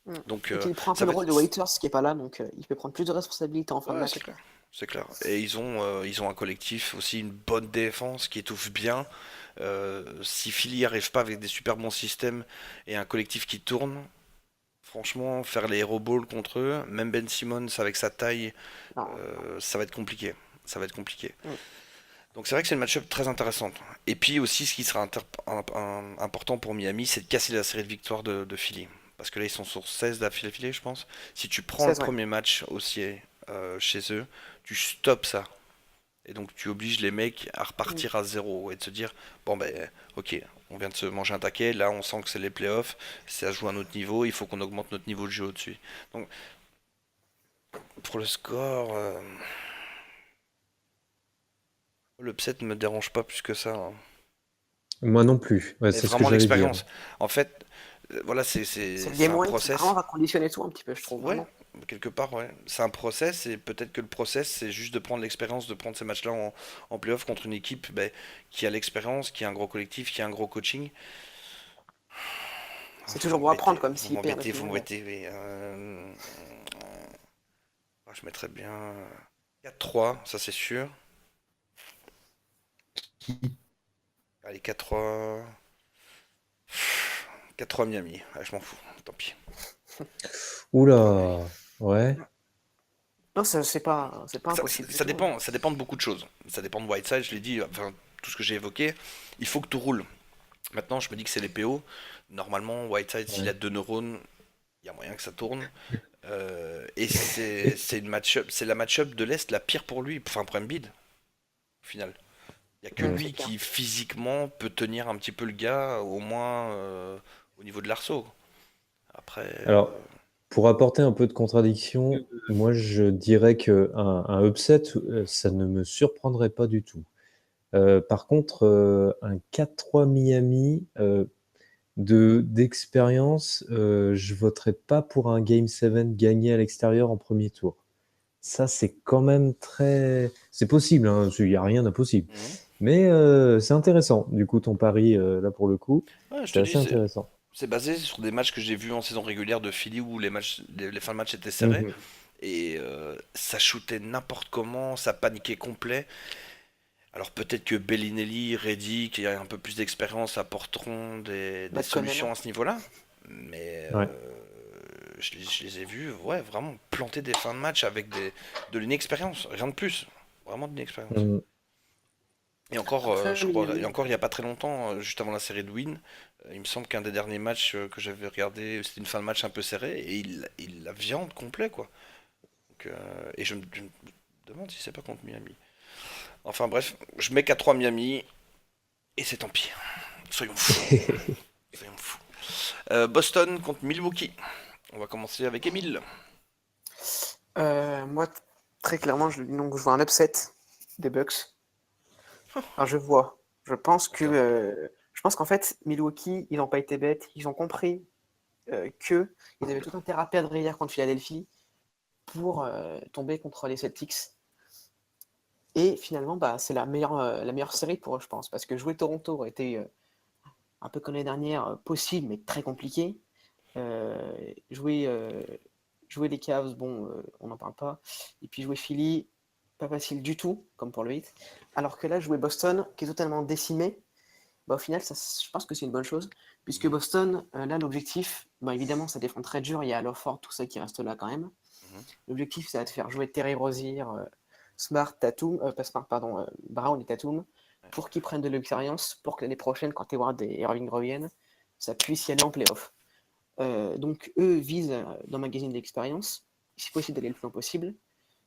Mm. Donc, Et qu'il prend un ça peu le va rôle de être. Waiters, qui est pas là, donc il peut prendre plus de responsabilités en fin de Ouais, c'est match. clair. C'est clair. Et ils ont un collectif aussi, une bonne défense qui étouffe bien. Si Philly arrive pas avec des super bons systèmes et un collectif qui tourne, franchement, faire les hero balls contre eux, même Ben Simmons avec sa taille, Non. ça va être compliqué. Ça va être compliqué. Mm. Donc c'est vrai que c'est une match-up très intéressante. Et puis aussi, ce qui sera important pour Miami, c'est de casser la série de victoires de Philly. Parce que là, ils sont sur 16 d'affilée, je pense. Si tu prends le 16, ouais. premier match aussi chez eux, tu stops ça. Et donc tu obliges les mecs à Mm. repartir à zéro et de se dire, bon ben ok, on vient de se manger un taquet, là on sent que c'est les playoffs, ça joue à notre niveau, il faut qu'on augmente notre niveau de jeu au-dessus. Donc Pour le score, l'upset ne me dérange pas plus que ça, hein. Moi non plus. Ouais, Mais c'est ce que vraiment j'allais dire. l'expérience. En fait, voilà, C'est le c'est game un one qui vraiment process. va conditionner tout un petit peu, je trouve, Ouais, vraiment. quelque part, ouais. C'est un process et peut-être que le process, c'est juste de prendre l'expérience, de prendre ces matchs-là en playoff contre une équipe ben, qui a l'expérience, qui a un gros collectif, qui a un gros coaching. Ah, C'est toujours bon à prendre, comme vous s'ils perdent au vous final. m'embêtez, mais, je mettrais bien 4-3, ça c'est sûr. Allez, 4-3. 4-3 Miami. Ah, je m'en fous, tant pis. Oula, ouais. Non, c'est pas impossible du Ça tout, hein. dépend, ça dépend de beaucoup de choses. Ça dépend de Whiteside, je l'ai dit, enfin, tout ce que j'ai évoqué. Il faut que tout roule. Maintenant, je me dis que c'est les PO. Normalement, Whiteside, s'il a Ouais. 2 neurones, il y a moyen que ça tourne. Et Et- c'est une match-up, c'est la match-up de l'Est la pire pour lui, enfin pour Embiid, au final. Il n'y a que ouais. C'est lui clair. qui physiquement peut tenir un petit peu le gars, au moins au niveau de l'arceau. Après, Alors, pour apporter un peu de contradiction, moi je dirais que un upset, ça ne me surprendrait pas du tout. Par contre, un 4-3 Miami, d'expérience, je voterais pas pour un Game 7 gagné à l'extérieur en premier tour. Ça, c'est quand même très... C'est possible, hein, il n'y a rien d'impossible. mhm. Mais c'est intéressant. Du coup, ton pari, là, pour le coup, Ouais, je te c'est dis, assez intéressant. c'est basé sur des matchs que j'ai vus en saison régulière de Philly où les fins de match étaient serrées. Mhm. Et ça shootait n'importe comment, ça paniquait complet. Alors peut-être que Bellinelli, Reddy, qui a un peu plus d'expérience, apporteront des Matt Connell. solutions à ce niveau-là. Mais Ouais. je les ai vus, ouais, vraiment planter des fins de match avec de l'inexpérience, rien de plus. Vraiment de l'inexpérience. Mhm. Et encore, Après, je crois, et Miami. encore il n'y a pas très longtemps, juste avant la série de Win, il me semble qu'un des derniers matchs que j'avais regardé, c'était une fin de match un peu serrée, et il la viande complet, quoi. Donc, et je me demande si c'est pas contre Miami. Enfin bref, je mets 4-3 Miami, et c'est tant pis. Soyons fous. Soyons fous. Boston contre Milwaukee. On va commencer avec Emile. Moi, très clairement, donc, je vois un upset des Bucks. Alors, je pense que, Encore. je pense qu'en fait, Milwaukee, ils n'ont pas été bêtes. Ils ont compris que ils avaient tout intérêt à perdre hier contre Philadelphie pour tomber contre les Celtics. Et finalement, bah, c'est la meilleure série pour eux, je pense, parce que jouer Toronto aurait été un peu comme l'année dernière, possible, mais très compliqué. Euh, jouer, euh, jouer les Cavs, bon, on n'en parle pas. Et puis jouer Philly, pas facile du tout, comme pour le Heat. Alors que là, jouer Boston, qui est totalement décimé, bah, au final, ça, je pense que c'est une bonne chose. Puisque Mhm, Boston, là, l'objectif, bah, évidemment, ça défend très dur. Il y a Alford, tout ça qui reste là quand même. mhm. L'objectif, c'est de faire jouer Terry Rozier, Smart, Tatum, pas Smart, pardon, Brown et Tatum, pour qu'ils prennent de l'expérience, pour que l'année prochaine, quand Hayward et Irving reviennent, ça puisse y aller en playoff. Donc eux visent d'emmagasiner de l'expérience, si possible d'aller le plus loin possible,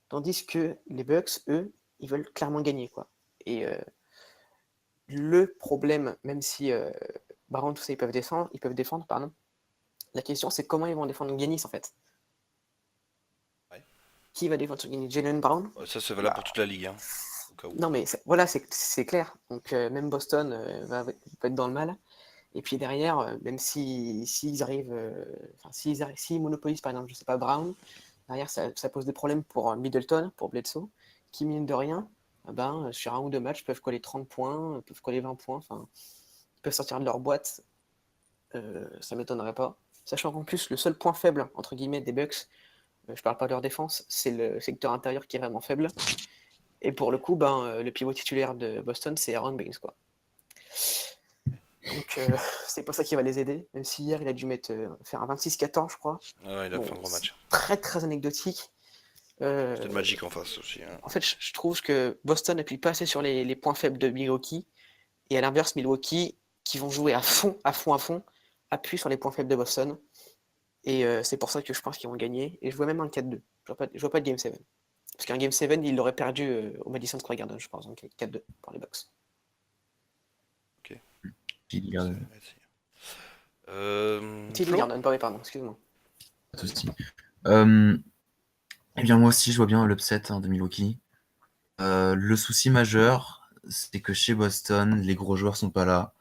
tandis que les Bucks, eux, ils veulent clairement gagner, quoi. Et le problème, même si Brown, tout ça, ils peuvent défendre, pardon, la question c'est comment ils vont défendre Giannis en fait. Ouais. Qui va défendre sur Giannis? Jalen Brown? Ça, c'est valable Bah, pour toute la ligue, hein, au cas où. non, mais voilà, c'est clair. Donc, même Boston va être dans le mal. Et puis derrière, même s'ils arrivent, enfin, s'ils monopolisent par exemple, je sais pas, Brown, derrière ça pose des problèmes pour Middleton, pour Bledsoe, qui mine de rien, ben, sur un ou deux matchs peuvent coller 30 points, peuvent coller 20 points, enfin, ils peuvent sortir de leur boîte, ça m'étonnerait pas. Sachant qu'en plus, le seul point faible, entre guillemets, des Bucks, je parle pas de leur défense, c'est le secteur intérieur qui est vraiment faible. Et pour le coup, ben, le pivot titulaire de Boston, c'est Aaron Baines, quoi. Donc, c'est pas ça qui va les aider. Même si hier, il a dû faire un 26-14, je crois. Ouais, il a Bon, fait un gros c'est match. très, très anecdotique. C'était le Euh, Magic en face aussi, hein. En fait, je trouve que Boston appuie pas assez sur les points faibles de Milwaukee. Et à l'inverse, Milwaukee, qui vont jouer à fond, à fond, à fond, appuie sur les points faibles de Boston. Et c'est pour ça que je pense qu'ils vont gagner. Et je vois même un 4-2. Je vois pas de Game 7. Parce qu'un Game 7, ils l'auraient perdu au Madison Square Garden, je pense. Donc 4-2 pour les Bucks. Ok. Puis, Ça, on va essayer. TD Flo? Garden, pardon, excuse-moi. pas de souci. Euh, Eh bien, moi aussi, je vois bien l'upset de Milwaukee. Le souci majeur, c'est que chez Boston, les gros joueurs sont pas là.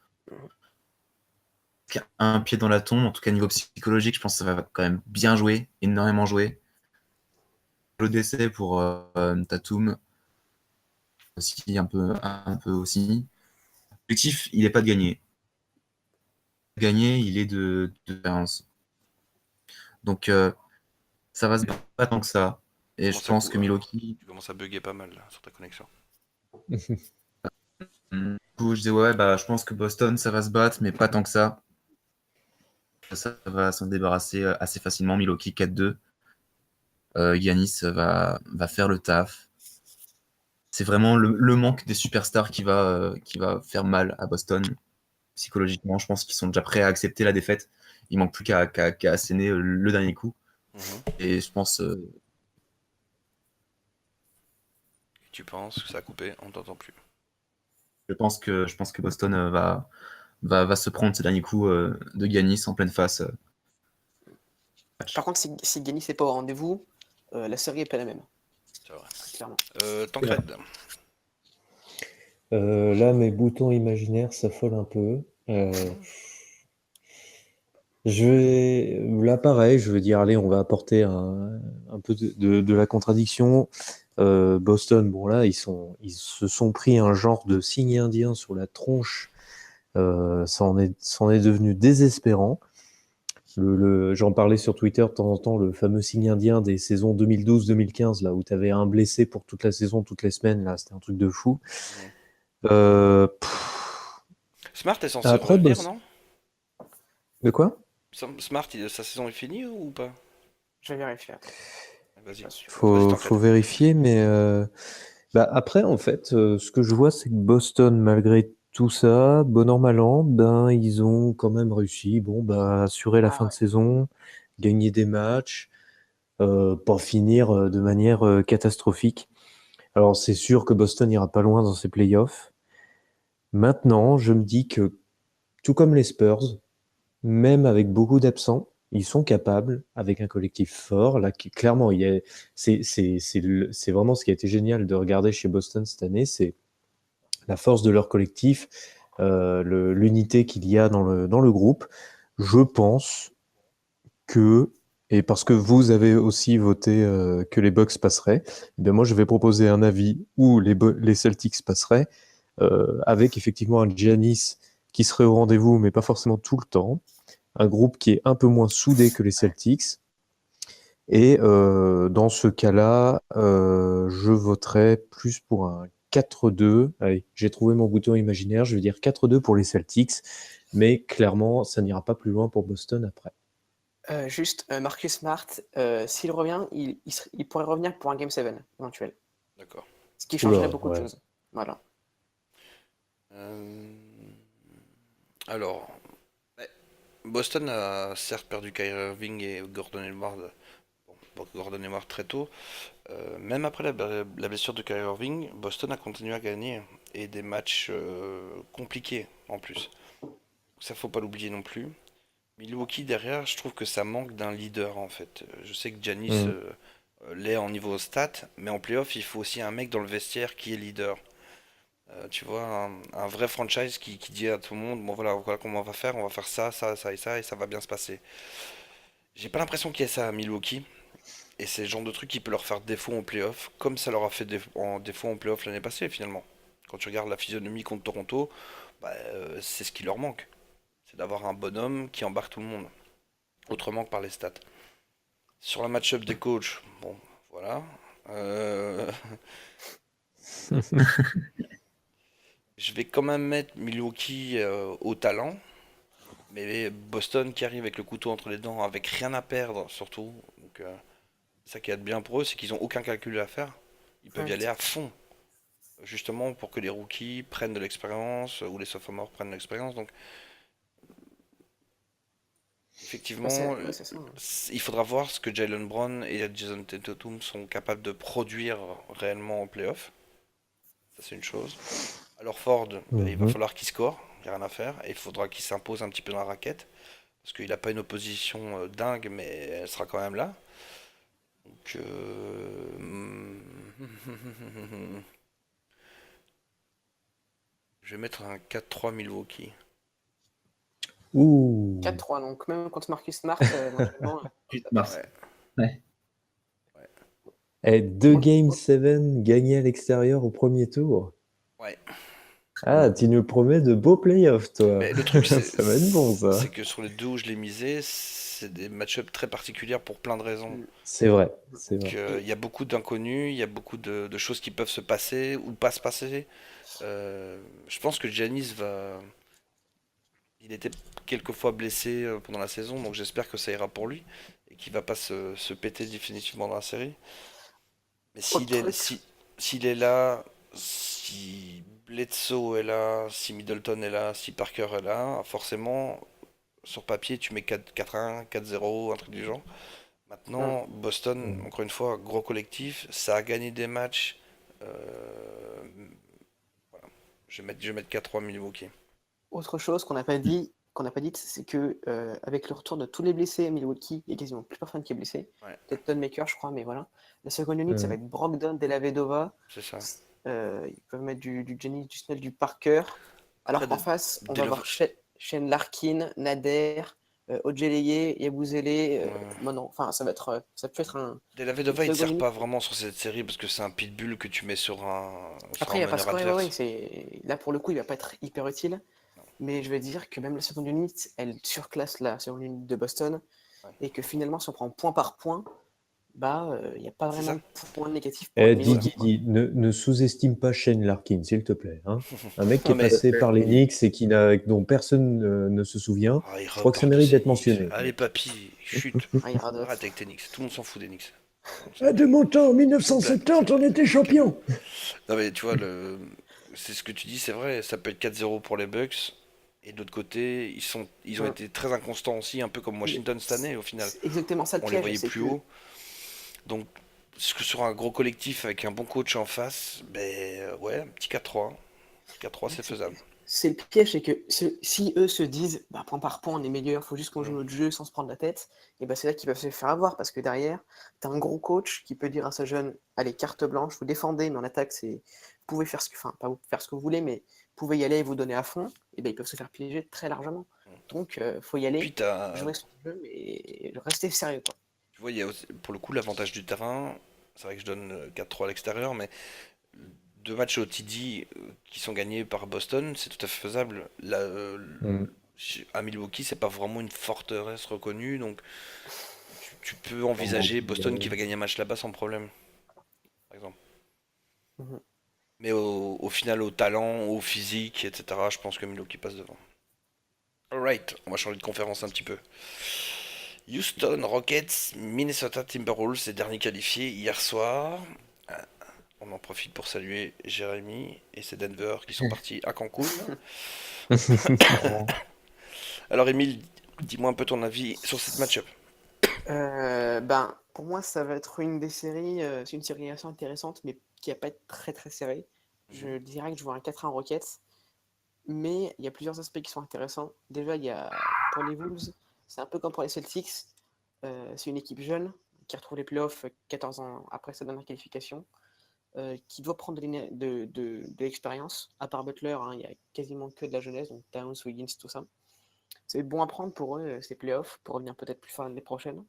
Un pied dans la tombe, en tout cas niveau psychologique, je pense que ça va quand même bien jouer, énormément jouer. Le décès pour Tatum aussi, un peu aussi. L'objectif, il n'est pas de gagner. Gagner, il est de expérience. Donc, ça va se battre pas tant que ça. Tu Et je commences à, pense que Milwaukee, tu commences à bugger pas mal là, sur ta connexion. du coup, je dis ouais, bah, je pense que Boston, ça va se battre, mais pas tant que ça. Ça va s'en débarrasser assez facilement. Milwaukee 4-2. Giannis va faire le taf. C'est vraiment le manque des superstars qui va faire mal à Boston psychologiquement. Je pense qu'ils sont déjà prêts à accepter la défaite. Il manque plus qu'à asséner le dernier coup. Mhm. Et je pense, Et tu penses que ça a coupé, on t'entend plus. je pense que Boston va se prendre ce dernier coup de Giannis en pleine face. Par contre, si Giannis n'est pas au rendez-vous, la série est pas la même, C'est vrai. clairement. Tancred. Là, mes boutons imaginaires s'affolent un peu. Là, pareil, je veux dire, allez, on va apporter un peu de la contradiction. Boston, bon là, ils se sont pris un genre de signe indien sur la tronche. Ça en est devenu désespérant. J'en parlais sur Twitter de temps en temps, le fameux signe indien des saisons 2012-2015, là où tu avais un blessé pour toute la saison, toutes les semaines, là, c'était un truc de fou. Mhm. Pff. Smart est censé Après, revenir, non? de quoi? Smart, sa saison est finie ou pas? Je vais vérifier, attends. Vas-y. Pas sûr. Vas-y, Faut Tancred. vérifier, mais après, en fait, ce que je vois, c'est que Boston, malgré tout ça, bon an, mal an, ben, ils ont quand même réussi, bon, ben, assurer la Ah fin de ouais. saison, gagner des matchs, pas finir de manière catastrophique. Alors, c'est sûr que Boston ira pas loin dans ses playoffs. Maintenant, je me dis que, tout comme les Spurs, même avec beaucoup d'absents, ils sont capables, avec un collectif fort, là, clairement, c'est vraiment ce qui a été génial de regarder chez Boston cette année, c'est la force de leur collectif, l'unité qu'il y a dans le groupe. Je pense que, et parce que vous avez aussi voté que les Bucks passeraient, eh bien moi je vais proposer un avis où les Celtics passeraient, avec effectivement un Giannis qui serait au rendez-vous, mais pas forcément tout le temps, un groupe qui est un peu moins soudé que les Celtics. Et dans ce cas-là, je voterais plus pour un 4-2. Allez, j'ai trouvé mon bouton imaginaire, je vais dire 4-2 pour les Celtics, mais clairement, ça n'ira pas plus loin pour Boston après. Juste, Marcus Smart, s'il revient, il pourrait revenir pour un Game 7 éventuel. D'accord. Ce qui changerait Oula, beaucoup de ouais. choses. Voilà. Euh, Alors, ouais, Boston a certes perdu Kyrie Irving et Gordon Hayward. Bon, Gordon Hayward très tôt. Même après la blessure de Kyrie Irving, Boston a continué à gagner et des matchs compliqués en plus. Ça faut pas l'oublier non plus. Milwaukee derrière, je trouve que ça manque d'un leader en fait. Je sais que Giannis Mm. l'est en niveau stat, mais en playoff, il faut aussi un mec dans le vestiaire qui est leader. Tu vois, un vrai franchise qui dit à tout le monde, bon voilà comment on va faire ça, ça, ça et ça va bien se passer. J'ai pas l'impression qu'il y ait ça à Milwaukee, et c'est le genre de truc qui peut leur faire défaut en playoff, comme ça leur a fait défaut en playoff l'année passée finalement. Quand tu regardes la physionomie contre Toronto, bah, c'est ce qui leur manque. C'est d'avoir un bonhomme qui embarque tout le monde, autrement que par les stats. Sur la match-up des coachs, bon, voilà. Euh, je vais quand même mettre Milwaukee au talent, mais Boston qui arrive avec le couteau entre les dents, avec rien à perdre surtout. Donc, ça qui est bien pour eux, c'est qu'ils n'ont aucun calcul à faire. Ils peuvent y Ouais. aller à fond, justement pour que les rookies prennent de l'expérience ou les sophomores prennent de l'expérience. Donc, Bah, effectivement, c'est ça, hein. il faudra voir ce que Jalen Brown et Jason Tatum sont capables de produire réellement en playoff. Ça, c'est une chose. Alors Ford, bah, il va Mhm. falloir qu'il score, il n'y a rien à faire, et il faudra qu'il s'impose un petit peu dans la raquette, parce qu'il n'a pas une opposition dingue, mais elle sera quand même là. Donc, je vais mettre un 4-3 Milwaukee. Ouh. 4-3, donc même contre Marcus Smart, éventuellement, Ensuite, ça Mars. passe. Ouais. Et 2 Moi, Game 7 gagnés à l'extérieur au premier tour. Ouais. Ah, tu nous promets de beaux playoffs, toi. Mais le truc, Ça va être bon, ça. c'est que sur les deux où je l'ai misé, c'est des match-ups très particuliers pour plein de raisons. C'est vrai, c'est Donc, vrai. il y a beaucoup d'inconnus, il y a beaucoup de choses qui peuvent se passer ou pas se passer. Je pense que Giannis va. Il était quelquefois blessé pendant la saison, donc j'espère que ça ira pour lui et qu'il va pas se péter définitivement dans la série. Mais autre truc, s'il est là, si Bledsoe est là, si Middleton est là, si Parker est là, forcément, sur papier, tu mets 4-1, 4-0, un truc du genre. hum, Maintenant, Boston, Mm. encore une fois, gros collectif, ça a gagné des matchs. Euh, voilà. Je vais mettre 4-3 Milwaukee. autre chose qu'on n'a pas dit, c'est que avec le retour de tous les blessés à Milwaukee, il n'y a quasiment plus personne qui est blessé. Ouais, Peut-être Ton Maker, je crois, mais voilà. La seconde unit, ça va Mm. être Brogdon, Della Vedova. c'est ça. Ils peuvent mettre du Giannis, du Snell, du Parker. Après, Alors qu'en face, on va Delov- avoir Shane Larkin, Nader, Ojeleye, Yabusele. ouais. Non, enfin, ça peut être Della une Vedova, il ne seconde sert unit. pas vraiment sur cette série parce que c'est un pitbull que tu mets sur Après, un il va pas meneur scorer, ouais, adverse. là pour le coup, il va pas être hyper utile. Mais je vais dire que même la seconde unit, elle surclasse la seconde unit de Boston. Ouais. Et que finalement, si on prend point par point, bah, il n'y a pas C'est vraiment ça. de point négatif pour Eh, les dis, Ça. Milwaukee, dis, quoi. dis, ne sous-estime pas Shane Larkin, s'il te plaît, hein. Un mec qui Non est mais Tout à passé fait. par les Knicks et dont personne ne se souvient. il Je crois que ça repart de mérite ses d'être Knicks. mentionné. Allez papy, chute. Ah, il radote. Arrête avec tes Knicks. Tout le monde s'en fout des Knicks. Pardon, Ah, de mon temps, en c'est une blague. 1970, on était champion. Non mais tu vois, c'est ce que tu dis, c'est vrai. Ça peut être 4-0 pour les Bucks. Et de l'autre côté, ils ont Hum. été très inconstants aussi, un peu comme Mais Washington cette année au final. c'est exactement ça le On les piège, voyait c'est plus que haut. Donc, sur un gros collectif avec un bon coach en face, ouais, un petit 4-3. 4-3, c'est c'est faisable. c'est le piège, c'est que si eux se disent, bah, point par point, on est meilleur, faut juste qu'on joue Mm. notre jeu sans se prendre la tête, et bah, c'est là qu'ils peuvent se faire avoir, parce que derrière, tu as un gros coach qui peut dire à ce jeune, allez, carte blanche, vous défendez, mais en attaque, vous pouvez faire enfin, pas vous faire ce que vous voulez, mais vous pouvez y aller et vous donner à fond, et ben ils peuvent se faire piéger très largement. Donc, faut y Puis aller, jouer son jeu, mais rester sérieux, quoi. tu vois, il y a pour le coup l'avantage du terrain. C'est vrai que je donne 4-3 à l'extérieur, mais deux matchs au TD qui sont gagnés par Boston, c'est tout à fait faisable. Mm. À Milwaukee, c'est pas vraiment une forteresse reconnue, donc tu peux Oh, bon, envisager puis, Boston qui va gagner un match là-bas sans problème, par exemple. Mhm. Mais au final, au talent, au physique, etc., je pense que Milwaukee passe devant. Alright, on va changer de conférence un petit peu. Houston Rockets, Minnesota Timberwolves, les derniers qualifiés hier soir. On en profite pour saluer Jérémy et ses Denver qui sont partis à Cancun. Alors, Émile, dis-moi un peu ton avis sur cette match-up. Ben, pour moi, ça va être une des séries, c'est une série assez intéressante, mais qui va pas être très très serrée. Je dirais que je vois un 4-1 Rockets, mais il y a plusieurs aspects qui sont intéressants. Déjà, pour les Wolves, c'est un peu comme pour les Celtics, c'est une équipe jeune qui retrouve les playoffs 14 ans après sa dernière qualification, qui doit prendre de l'expérience. À part Butler, hein, il y a quasiment que de la jeunesse, donc Towns, Wiggins, tout ça. C'est bon à prendre pour eux, ces playoffs, pour revenir peut-être plus fort l'année prochaine.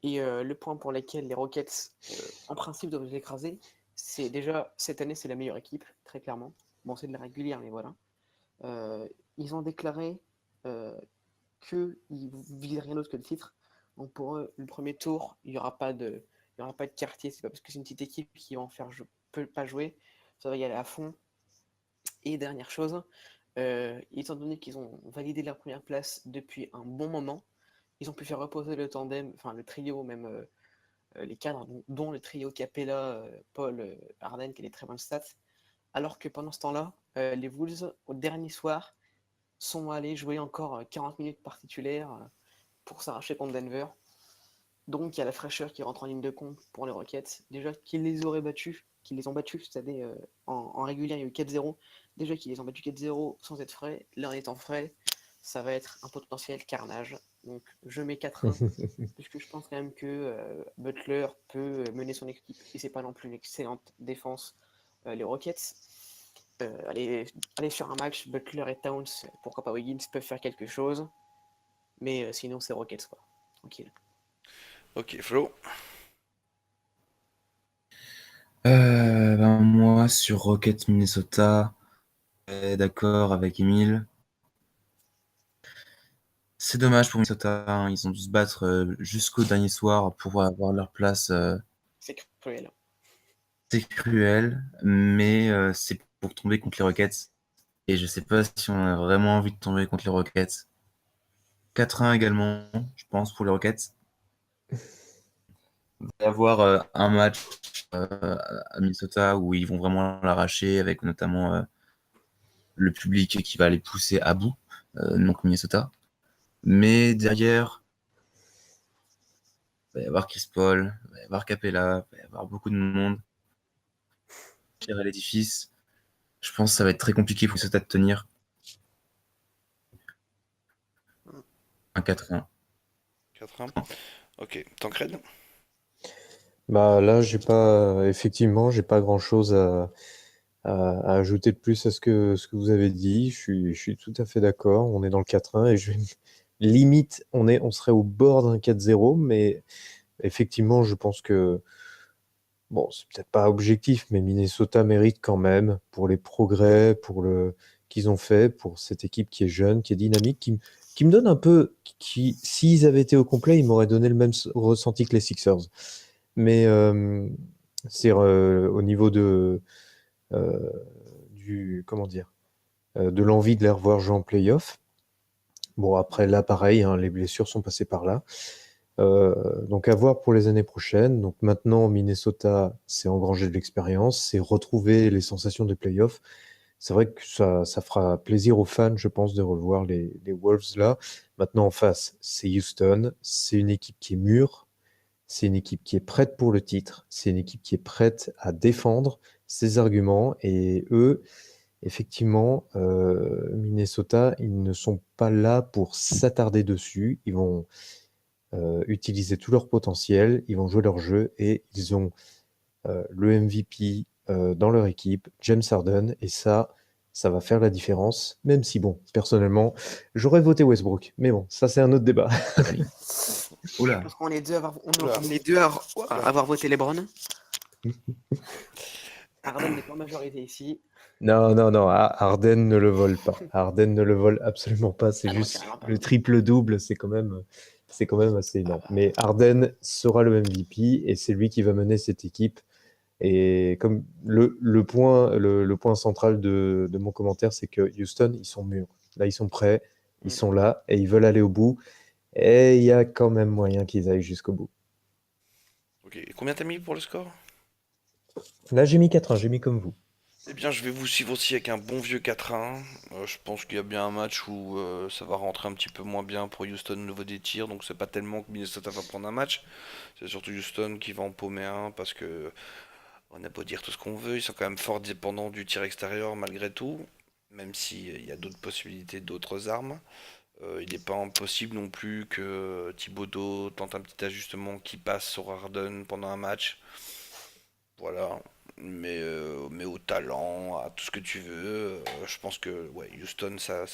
Et le point pour lequel les Rockets, en principe, doivent les écraser, c'est déjà, cette année, c'est la meilleure équipe, très clairement. Bon, c'est de la régulière, mais voilà. Ils ont déclaré qu'ils ne visaient rien d'autre que le titre. Donc pour eux, le premier tour, il y aura pas de quartier. C'est pas parce que c'est une petite équipe qui va en faire peut pas jouer. Ça va y aller à fond. Et dernière chose, étant donné qu'ils ont validé leur première place depuis un bon moment, ils ont pu faire reposer le tandem, enfin le trio, même les cadres, dont le trio Capella, Paul, Harden, qui a des très bonnes stats. Alors que pendant ce temps-là, les Wolves, au dernier soir, sont allés jouer encore 40 minutes par titulaire pour s'arracher contre Denver. Donc il y a la fraîcheur qui rentre en ligne de compte pour les Rockets. Déjà qu'ils les auraient battus, qu'ils les ont battus cette année en régulier, il y a eu 4-0. Déjà qu'ils les ont battus 4-0 sans être frais, là en étant frais, ça va être un potentiel carnage. Donc je mets 4-1, puisque je pense quand même que Butler peut mener son équipe, et c'est pas non plus une excellente défense, les Rockets. Aller sur un match, Butler et Towns, pourquoi pas Wiggins, peuvent faire quelque chose, mais sinon c'est Rockets, quoi. Tranquille. Ok, Flo. Moi, sur Rocket Minnesota, d'accord avec Emile. C'est dommage pour Minnesota, hein, ils ont dû se battre jusqu'au dernier soir pour avoir leur place. C'est cruel. C'est cruel, mais c'est pour tomber contre les Rockets. Et je sais pas si on a vraiment envie de tomber contre les Rockets. 4-1 également, je pense, pour les Rockets. D'avoir un match à Minnesota où ils vont vraiment l'arracher, avec notamment le public qui va les pousser à bout, donc Minnesota. Mais derrière, il va y avoir Chris Paul, il va y avoir Capella, il va y avoir beaucoup de monde. Gérer l'édifice. Je pense que ça va être très compliqué pour Minnesota de tenir. Un 4-1. 4-1. Ok, Tancred. Bah là, effectivement, j'ai pas grand-chose à ajouter de plus à ce que vous avez dit. Je suis tout à fait d'accord. On est dans le 4-1 et limite, on serait au bord d'un 4-0, mais effectivement, je pense que, bon, c'est peut-être pas objectif, mais Minnesota mérite quand même pour les progrès, qu'ils ont fait, pour cette équipe qui est jeune, qui est dynamique, qui me donne un peu, s'ils avaient été au complet, ils m'auraient donné le même ressenti que les Sixers. Mais c'est au niveau euh, comment dire, de l'envie de les revoir jouer en playoff. Bon, après, là, pareil, hein, les blessures sont passées par là. Donc, à voir pour les années prochaines. Donc, maintenant, Minnesota, c'est engranger de l'expérience, c'est retrouver les sensations des playoffs. C'est vrai que ça fera plaisir aux fans, je pense, de revoir les Wolves là. Maintenant, en face, c'est Houston. C'est une équipe qui est mûre. C'est une équipe qui est prête pour le titre. C'est une équipe qui est prête à défendre ses arguments. Et eux, effectivement, Minnesota, ils ne sont pas là pour s'attarder dessus. Ils vont utiliser tout leur potentiel, ils vont jouer leur jeu et ils ont le MVP dans leur équipe, James Harden, et ça va faire la différence. Même si, bon, personnellement, j'aurais voté Westbrook. Mais bon, ça, c'est un autre débat. Oula. Je pense qu'on est deux à avoir, Oula. on est deux à avoir voté LeBron. Harden n'est pas en majorité ici. Non, non, non, Harden ne le vole pas. Harden ne le vole absolument pas. C'est Ah non, juste carrément pas. le triple-double, c'est quand même assez énorme. Mais Harden sera le MVP et c'est lui qui va mener cette équipe. Et comme le point central de mon commentaire, c'est que Houston, ils sont mûrs. Là, ils sont prêts, ils sont là et ils veulent aller au bout. Et il y a quand même moyen qu'ils aillent jusqu'au bout. Ok, et combien t'as mis pour le score? Là, j'ai mis 4-1, j'ai mis comme vous. Eh bien, je vais vous suivre aussi avec un bon vieux 4-1. Je pense qu'il y a bien un match où ça va rentrer un petit peu moins bien pour Houston au niveau des tirs. Donc, c'est pas tellement que Minnesota va prendre un match. C'est surtout Houston qui va en paumer un parce que on a beau dire tout ce qu'on veut, ils sont quand même fort dépendants du tir extérieur malgré tout. Même s'il y a d'autres possibilités, d'autres armes. Il n'est pas impossible non plus que Thibodeau tente un petit ajustement qui passe sur Harden pendant un match. Voilà. Mais au talent, à tout ce que tu veux, je pense que ouais, Houston, ça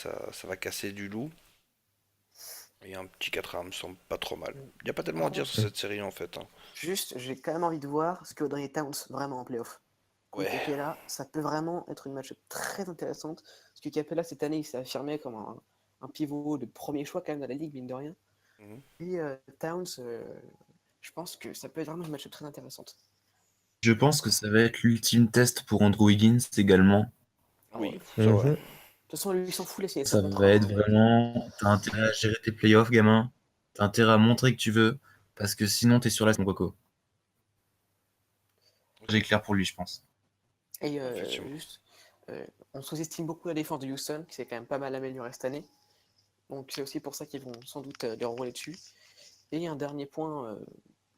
va casser du loup. Et un petit 4-1 me semble pas trop mal. Il n'y a pas tellement à dire sur cette série en fait, hein. Juste, j'ai quand même envie de voir ce que Audrey Towns vraiment en playoff. Contre Ouais. Capella, ça peut vraiment être une match très intéressante. Parce que Capella, cette année, il s'est affirmé comme un pivot de premier choix quand même dans la ligue, mine de rien. Mhm. Et Towns, je pense que ça peut être vraiment une match très intéressante. Je pense que ça va être l'ultime test pour Andrew Wiggins également. Ah Oui, ouais. c'est vrai. Mhm. De toute façon, lui, il s'en fout, c'est son Ça contrat, va être hein. vraiment. T'as intérêt à gérer tes playoffs, gamin. T'as intérêt à montrer que tu veux. Parce que sinon, t'es sur la mon coco. J'ai clair pour lui, je pense. Et Effectivement. juste, on sous-estime beaucoup la défense de Houston, qui s'est quand même pas mal améliorée cette année. Donc c'est aussi pour ça qu'ils vont sans doute les rouler dessus. Et un dernier point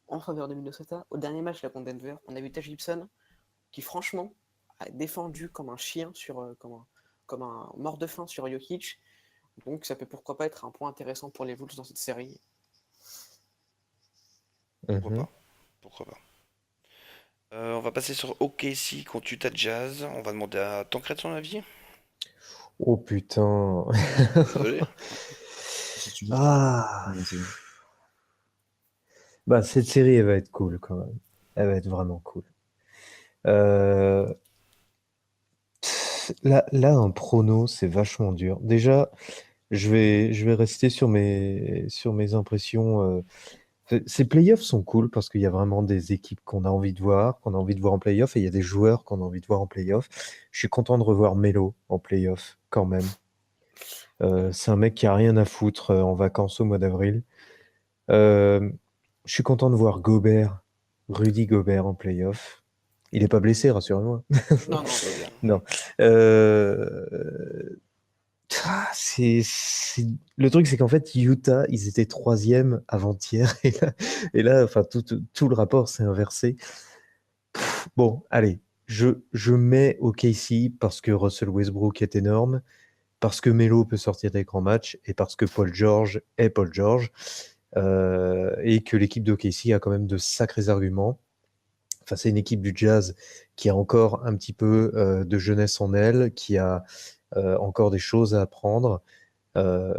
en faveur de Minnesota. Au dernier match là, contre Denver, on a vu Taj Gibson qui franchement a défendu comme un chien comme un mort de faim sur Jokic. Donc ça peut pourquoi pas être un point intéressant pour les Wolves dans cette série. Pourquoi Mhm. pas? Pourquoi pas? On va passer sur OKC contre Utah Jazz. On va demander à Tancred son avis. Oh putain. Désolé. Si tu veux, je peux Ah. commencer. Bah, cette série, elle va être cool quand même. Elle va être vraiment cool. Euh, là, un prono, c'est vachement dur. Déjà, je vais rester sur mes impressions. Ces playoffs sont cool parce qu'il y a vraiment des équipes qu'on a envie de voir en playoff, et il y a des joueurs qu'on a envie de voir en playoff. Je suis content de revoir Melo en playoff quand même. C'est un mec qui a rien à foutre en vacances au mois d'avril. Euh, je suis content de voir Rudy Gobert en playoff. Il n'est pas blessé, rassurez-moi. Non, non, Tout va tout va bien. bien. Non. Le truc, c'est qu'en fait, Utah, ils étaient troisième avant-hier. Et là, enfin, tout le rapport s'est inversé. Bon, allez, je mets OKC parce que Russell Westbrook est énorme, parce que Melo peut sortir des grands matchs, et parce que Paul George est Paul George, et que l'équipe de OKC a quand même de sacrés arguments. Enfin, c'est une équipe du Jazz qui a encore un petit peu de jeunesse en elle, qui a encore des choses à apprendre, euh,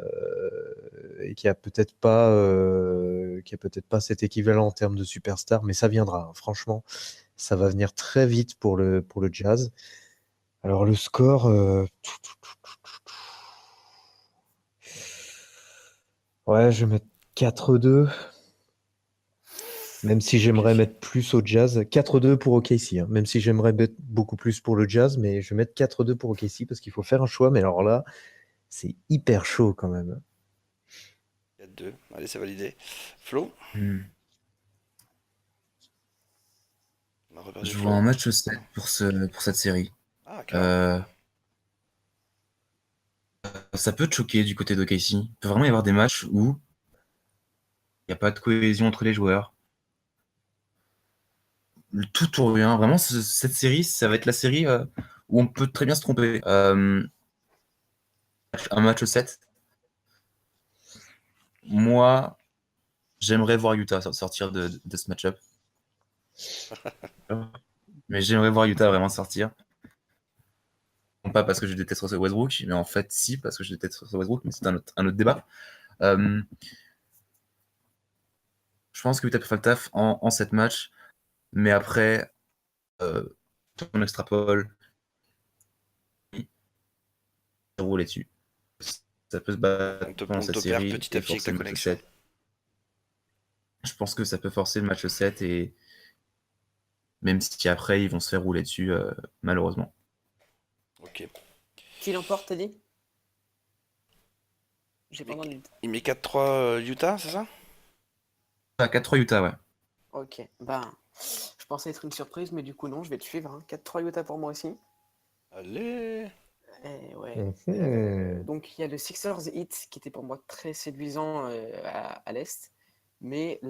et qui a peut-être pas cet équivalent en termes de superstar, mais ça viendra, hein. Franchement, ça va venir très vite pour le Jazz. Alors le score, ouais, je vais mettre 4-2, même si j'aimerais OKC. mettre plus au Jazz. 4-2 pour OKC, hein, même si j'aimerais mettre beaucoup plus pour le Jazz, mais je vais mettre 4-2 pour OKC parce qu'il faut faire un choix. Mais alors là, c'est hyper chaud quand même. 4-2. Allez, c'est validé. Flo? Hmm. On a reperdu Je vois Flo. un match 7 pour cette série. Ah, carrément. Euh, Ça peut te choquer du côté d'OKC. Il peut vraiment y avoir des matchs où il n'y a pas de cohésion entre les joueurs. Le tout ou rien. Vraiment, cette série, ça va être la série où on peut très bien se tromper. Un match 7. Moi, j'aimerais voir Utah sortir de ce match-up. Mais j'aimerais voir Utah vraiment sortir. Non pas parce que je déteste Russell Westbrook, mais en fait, si, parce que je déteste Russell Westbrook, mais c'est un autre débat. Euh, je pense que Utah peut faire le taf en 7 matchs, mais après, euh, on extrapole, il roule dessus. Ça peut se battre pendant On cette te perd série petit à et petit avec forcer ta le match connexion. 7. Je pense que ça peut forcer le match 7, et même si après, ils vont se faire rouler dessus, malheureusement. Ok. Qui l'emporte, t'as dit? J'ai pas Il met, entendu. il met 4-3 Utah, c'est ça? Ah, 4-3 Utah, ouais. Ok, ben, je pensais être une surprise, mais du coup non, je vais te suivre, hein. 4-3 Utah pour moi aussi. Allez. Et ouais. Mhm. Donc il y a le Sixers Heat qui était pour moi très séduisant à l'Est, mais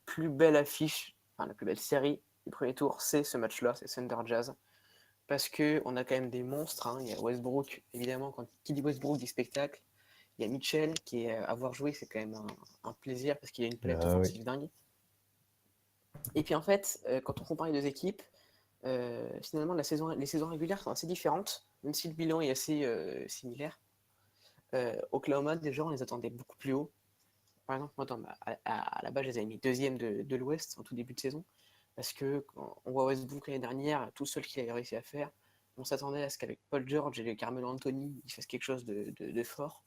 plus belle affiche, enfin la plus belle série du premier tour, c'est ce match-là, c'est Thunder Jazz, parce que on a quand même des monstres, hein. Il y a Westbrook, évidemment, quand qui dit Westbrook dit spectacle. Il y a Mitchell qui est à voir jouer, c'est quand même un plaisir parce qu'il a une palette Ah oui. offensive dingue. Et puis en fait, quand on compare les deux équipes, finalement les saisons régulières sont assez différentes, même si le bilan est assez similaire. Oklahoma, déjà, on les attendait beaucoup plus haut. Par exemple, moi, à la base, je les avais mis deuxième de l'Ouest en tout début de saison. Parce que quand on voit Westbrook l'année dernière, tout seul qu'il avait réussi à faire, on s'attendait à ce qu'avec Paul George et Carmelo Anthony, ils fassent quelque chose de fort.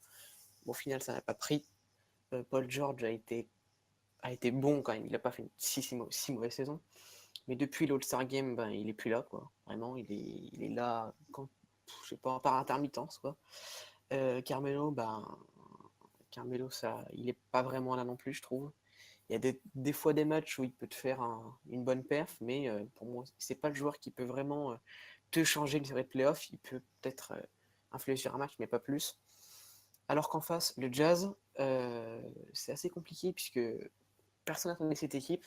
Bon, au final, ça n'a pas pris. Paul George a été bon quand même. Il n'a pas fait une si mauvaise saison. Mais depuis l'All-Star Game, ben, il est plus là, quoi. Vraiment, il est là, quand, je sais pas, par intermittence, quoi. Carmelo, ben, Carmelo, ça, il est pas vraiment là non plus, je trouve. Il y a des fois des matchs où il peut te faire une bonne perf, mais pour moi, c'est pas le joueur qui peut vraiment te changer une série de playoffs. Il peut peut-être influer sur un match, mais pas plus. Alors qu'en face, le Jazz, c'est assez compliqué puisque personne n'attendait cette équipe,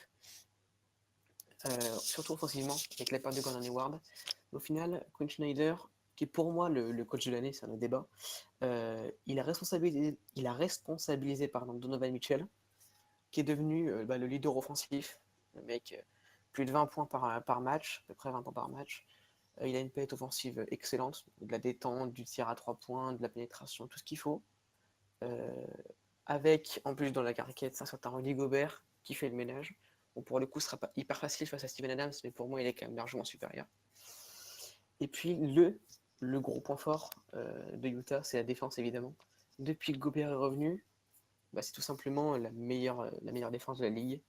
surtout offensivement, avec la perte de Gordon Hayward. Au final, Quinn Schneider, qui est pour moi le coach de l'année, c'est un autre débat. Il a responsabilisé Donovan Mitchell, qui est devenu le leader offensif. Le mec, plus de 20 points par match, à peu près 20 points par match. Il a une palette offensive excellente, de la détente, du tir à 3 points, de la pénétration, tout ce qu'il faut. Avec, en plus, dans la carquette, un certain Rudy Gobert qui fait le ménage. Bon, pour le coup, ce sera pas hyper facile face à Steven Adams, mais pour moi, il est quand même largement supérieur. Et puis, le gros point fort de Utah, c'est la défense, évidemment. Depuis que Gobert est revenu, c'est tout simplement la meilleure défense de la ligue.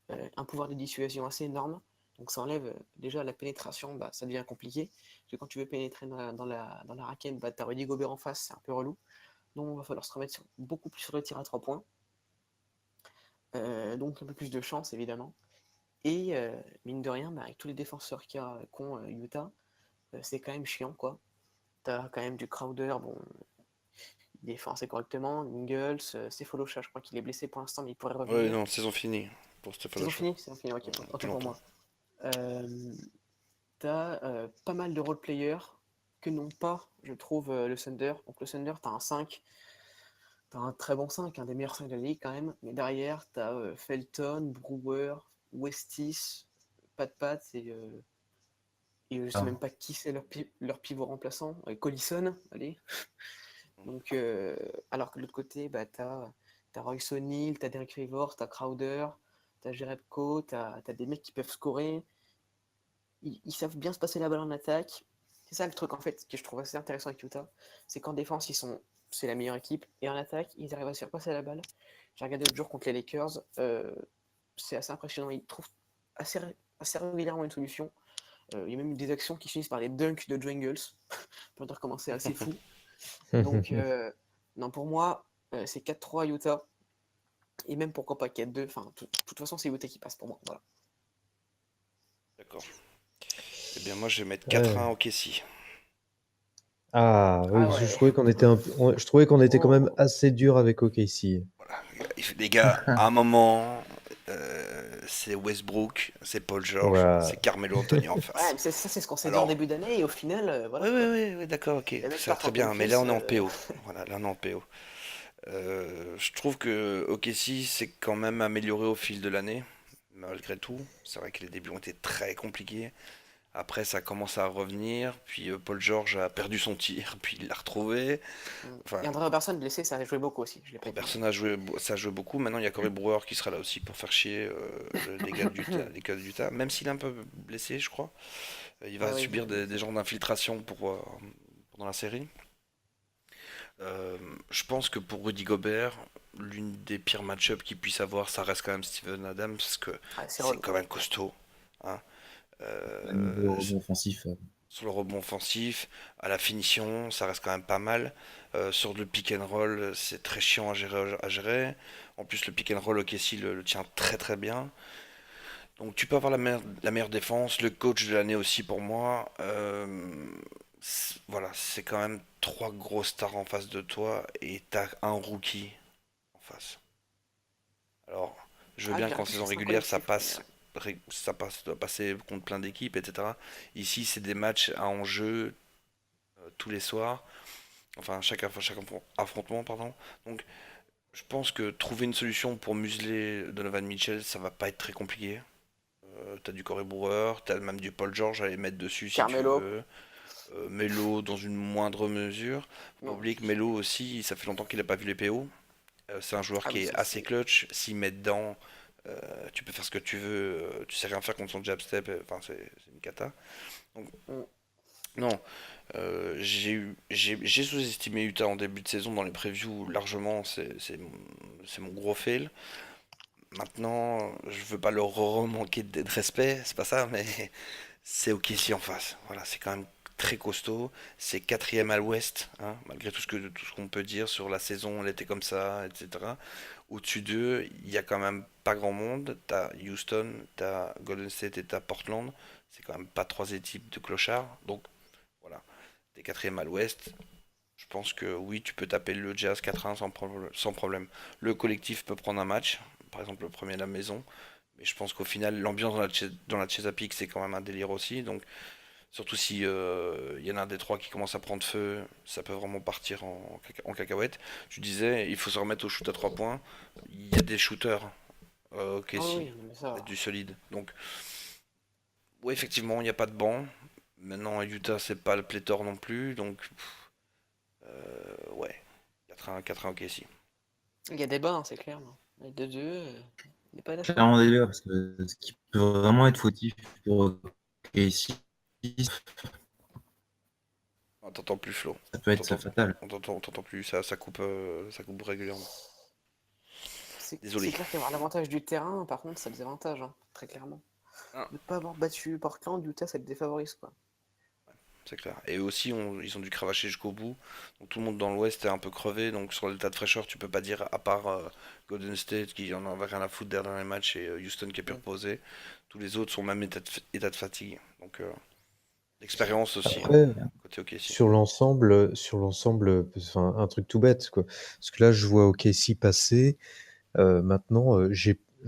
Un pouvoir de dissuasion assez énorme. Donc ça enlève déjà la pénétration, ça devient compliqué. Parce que quand tu veux pénétrer dans la raquette, tu as Rudy Gobert en face, c'est un peu relou. Donc il va falloir se remettre beaucoup plus sur le tir à 3 points. Donc un peu plus de chance, évidemment. Et mine de rien, avec tous les défenseurs qu'ont Utah, c'est quand même chiant, quoi. T'as quand même du Crowder, il défend assez correctement. Ingles, Sefolosha, je crois qu'il est blessé pour l'instant, mais il pourrait Ouais, revenir. non, saison finie pour Stéphane Choix. Saison finie, ok, Plus autant pour longtemps. moi. T'as pas mal de role-players que n'ont pas, je trouve, le Thunder. Donc le Thunder, t'as un 5, t'as un très bon 5, un des meilleurs 5 de la ligue quand même. Mais derrière, t'as Felton, Brewer, Westis, Pat et je sais même pas qui c'est leur pivot remplaçant. Collison, allez. Donc, alors que de l'autre côté, t'as Royce O'Neal, t'as Derek Favors, t'as Crowder, t'as Jerebko, t'as des mecs qui peuvent scorer. Ils savent bien se passer la balle en attaque. C'est ça le truc en fait que je trouve assez intéressant avec Utah, c'est qu'en défense c'est la meilleure équipe et en attaque ils arrivent à se faire passer la balle. J'ai regardé l'autre jour contre les Lakers, c'est assez impressionnant. Ils trouvent assez régulièrement une solution. Il y a même des actions qui finissent par les dunks de Joe Ingles. On peut dire comment c'est assez fou. Donc non, pour moi c'est 4-3 Utah et même pourquoi pas 4-2. Enfin, de toute façon c'est Utah qui passe pour moi. Voilà. D'accord. Eh bien, moi, je vais mettre 4-1 Ouais. au Kessie. Ah oui, Ah je ouais. trouvais qu'on était je trouvais qu'on était quand même Oh. assez dur avec OKC. Voilà. Les gars, à un moment, c'est Westbrook, c'est Paul George, Voilà. c'est Carmelo Anthony en Ouais, face. mais ça c'est ce qu'on s'est dit en Alors, début d'année et au final, oui, voilà oui, quoi. oui, oui, d'accord, ok, Les tout mecs ça, partent très en bien. Mais là, Memphis. on est en PO. Voilà, là, on est en PO. Je trouve que OKC s'est quand même amélioré au fil de l'année, malgré tout. C'est vrai que les débuts ont été très compliqués. Après, ça commence à revenir. Puis Paul George a perdu son tir, puis il l'a retrouvé. Enfin, Et André Robertson blessé, ça a joué beaucoup aussi. Je l'ai pas dit. Robertson a joué, ça joue beaucoup. Maintenant, il y a Corey Brewer qui sera là aussi pour faire chier les gars les gars d'Utah. Même s'il est un peu blessé, je crois. Il va Ouais, ouais, subir des genres d'infiltration pendant la série. Je pense que pour Rudy Gobert, l'une des pires match-ups qu'il puisse avoir, ça reste quand même Steven Adams, parce que c'est c'est relou. quand même costaud. Hein. Niveau Euh, rebond offensif, sur le rebond offensif, à la finition, ça reste quand même pas mal. Sur le pick and roll, c'est très chiant à gérer. En plus, le pick and roll, OKC le tient très très bien. Donc tu peux avoir la meilleure défense, le coach de l'année aussi pour moi. Voilà, c'est quand même trois grosses stars en face de toi et t'as un rookie en face. Alors, je veux Je bien dirais qu'en plus saison que c'est un régulière ça collectif. passe, doit passer contre plein d'équipes, etc. Ici, c'est des matchs à enjeu tous les soirs, enfin chaque affrontement, pardon. Donc, je pense que trouver une solution pour museler Donovan Mitchell, ça va pas être très compliqué. T'as du Corey Brewer, t'as même du Paul George à les mettre dessus si tu Carmelo. veux. Melo dans une moindre mesure. Faut pas Non. oublier que Melo aussi, ça fait longtemps qu'il n'a pas vu les PO. C'est un joueur Ah qui oui, est ça assez c'est. clutch. S'il met dedans, tu peux faire ce que tu veux. Tu sais rien faire contre son jab step. Enfin, c'est une cata. Donc, Mm. non, j'ai sous-estimé Utah en début de saison dans les previews largement. C'est mon gros fail. Maintenant, je veux pas leur manquer de respect, c'est pas ça, mais c'est OKC en face. Voilà, c'est quand même très costaud. C'est quatrième à l'ouest, hein, malgré tout ce qu'on peut dire sur la saison, elle était comme ça, etc. Au-dessus d'eux, il y a quand même pas grand monde. T'as Houston, t'as Golden State et t'as Portland. C'est quand même pas trois équipes de clochards. Donc voilà, t'es quatrième à l'ouest. Je pense que oui, tu peux taper le Jazz 4-1 sans problème. Le collectif peut prendre un match, par exemple le premier à la maison. Mais je pense qu'au final, l'ambiance dans la Chesapeake, c'est quand même un délire aussi. Donc Surtout si y en a un des trois qui commence à prendre feu, ça peut vraiment partir en cacahuète. Tu disais, il faut se remettre au shoot à 3 points. Il y a des shooters, ok, Ah si, oui, non, mais il y a ça. du solide. Donc, oui, effectivement, il n'y a pas de banc. Maintenant, à Utah, c'est pas le pléthore non plus. Donc, ouais, 4-1 ok, si. Il y a débat, hein, c'est clair. Non. Les 2-2, il n'y a pas d'accord. Clairement déjà, parce que ce qui peut vraiment être fautif pour Casey, On t'entend plus, Flo. ça peut On être t'entend, fatal. on t'entend plus, ça coupe régulièrement. C'est Désolé. clair qu'avoir l'avantage du terrain, par contre, ça désavantage, hein, très clairement. Ah, Ne pas avoir battu Portland, Utah, ça te défavorise, quoi. c'est clair. Et eux aussi, ils ont dû cravacher jusqu'au bout. Donc tout le monde dans l'Ouest est un peu crevé. Donc sur l'état de fraîcheur, tu peux pas dire, à part Golden State qui en avait rien à foutre derrière les matchs et Houston qui est pu Mm. reposer, tous les autres sont même état de fatigue. Donc l'expérience aussi, hein, Après, côté OKC. sur l'ensemble, enfin, un truc tout bête, quoi. Parce que là, je vois OKC passer. Maintenant,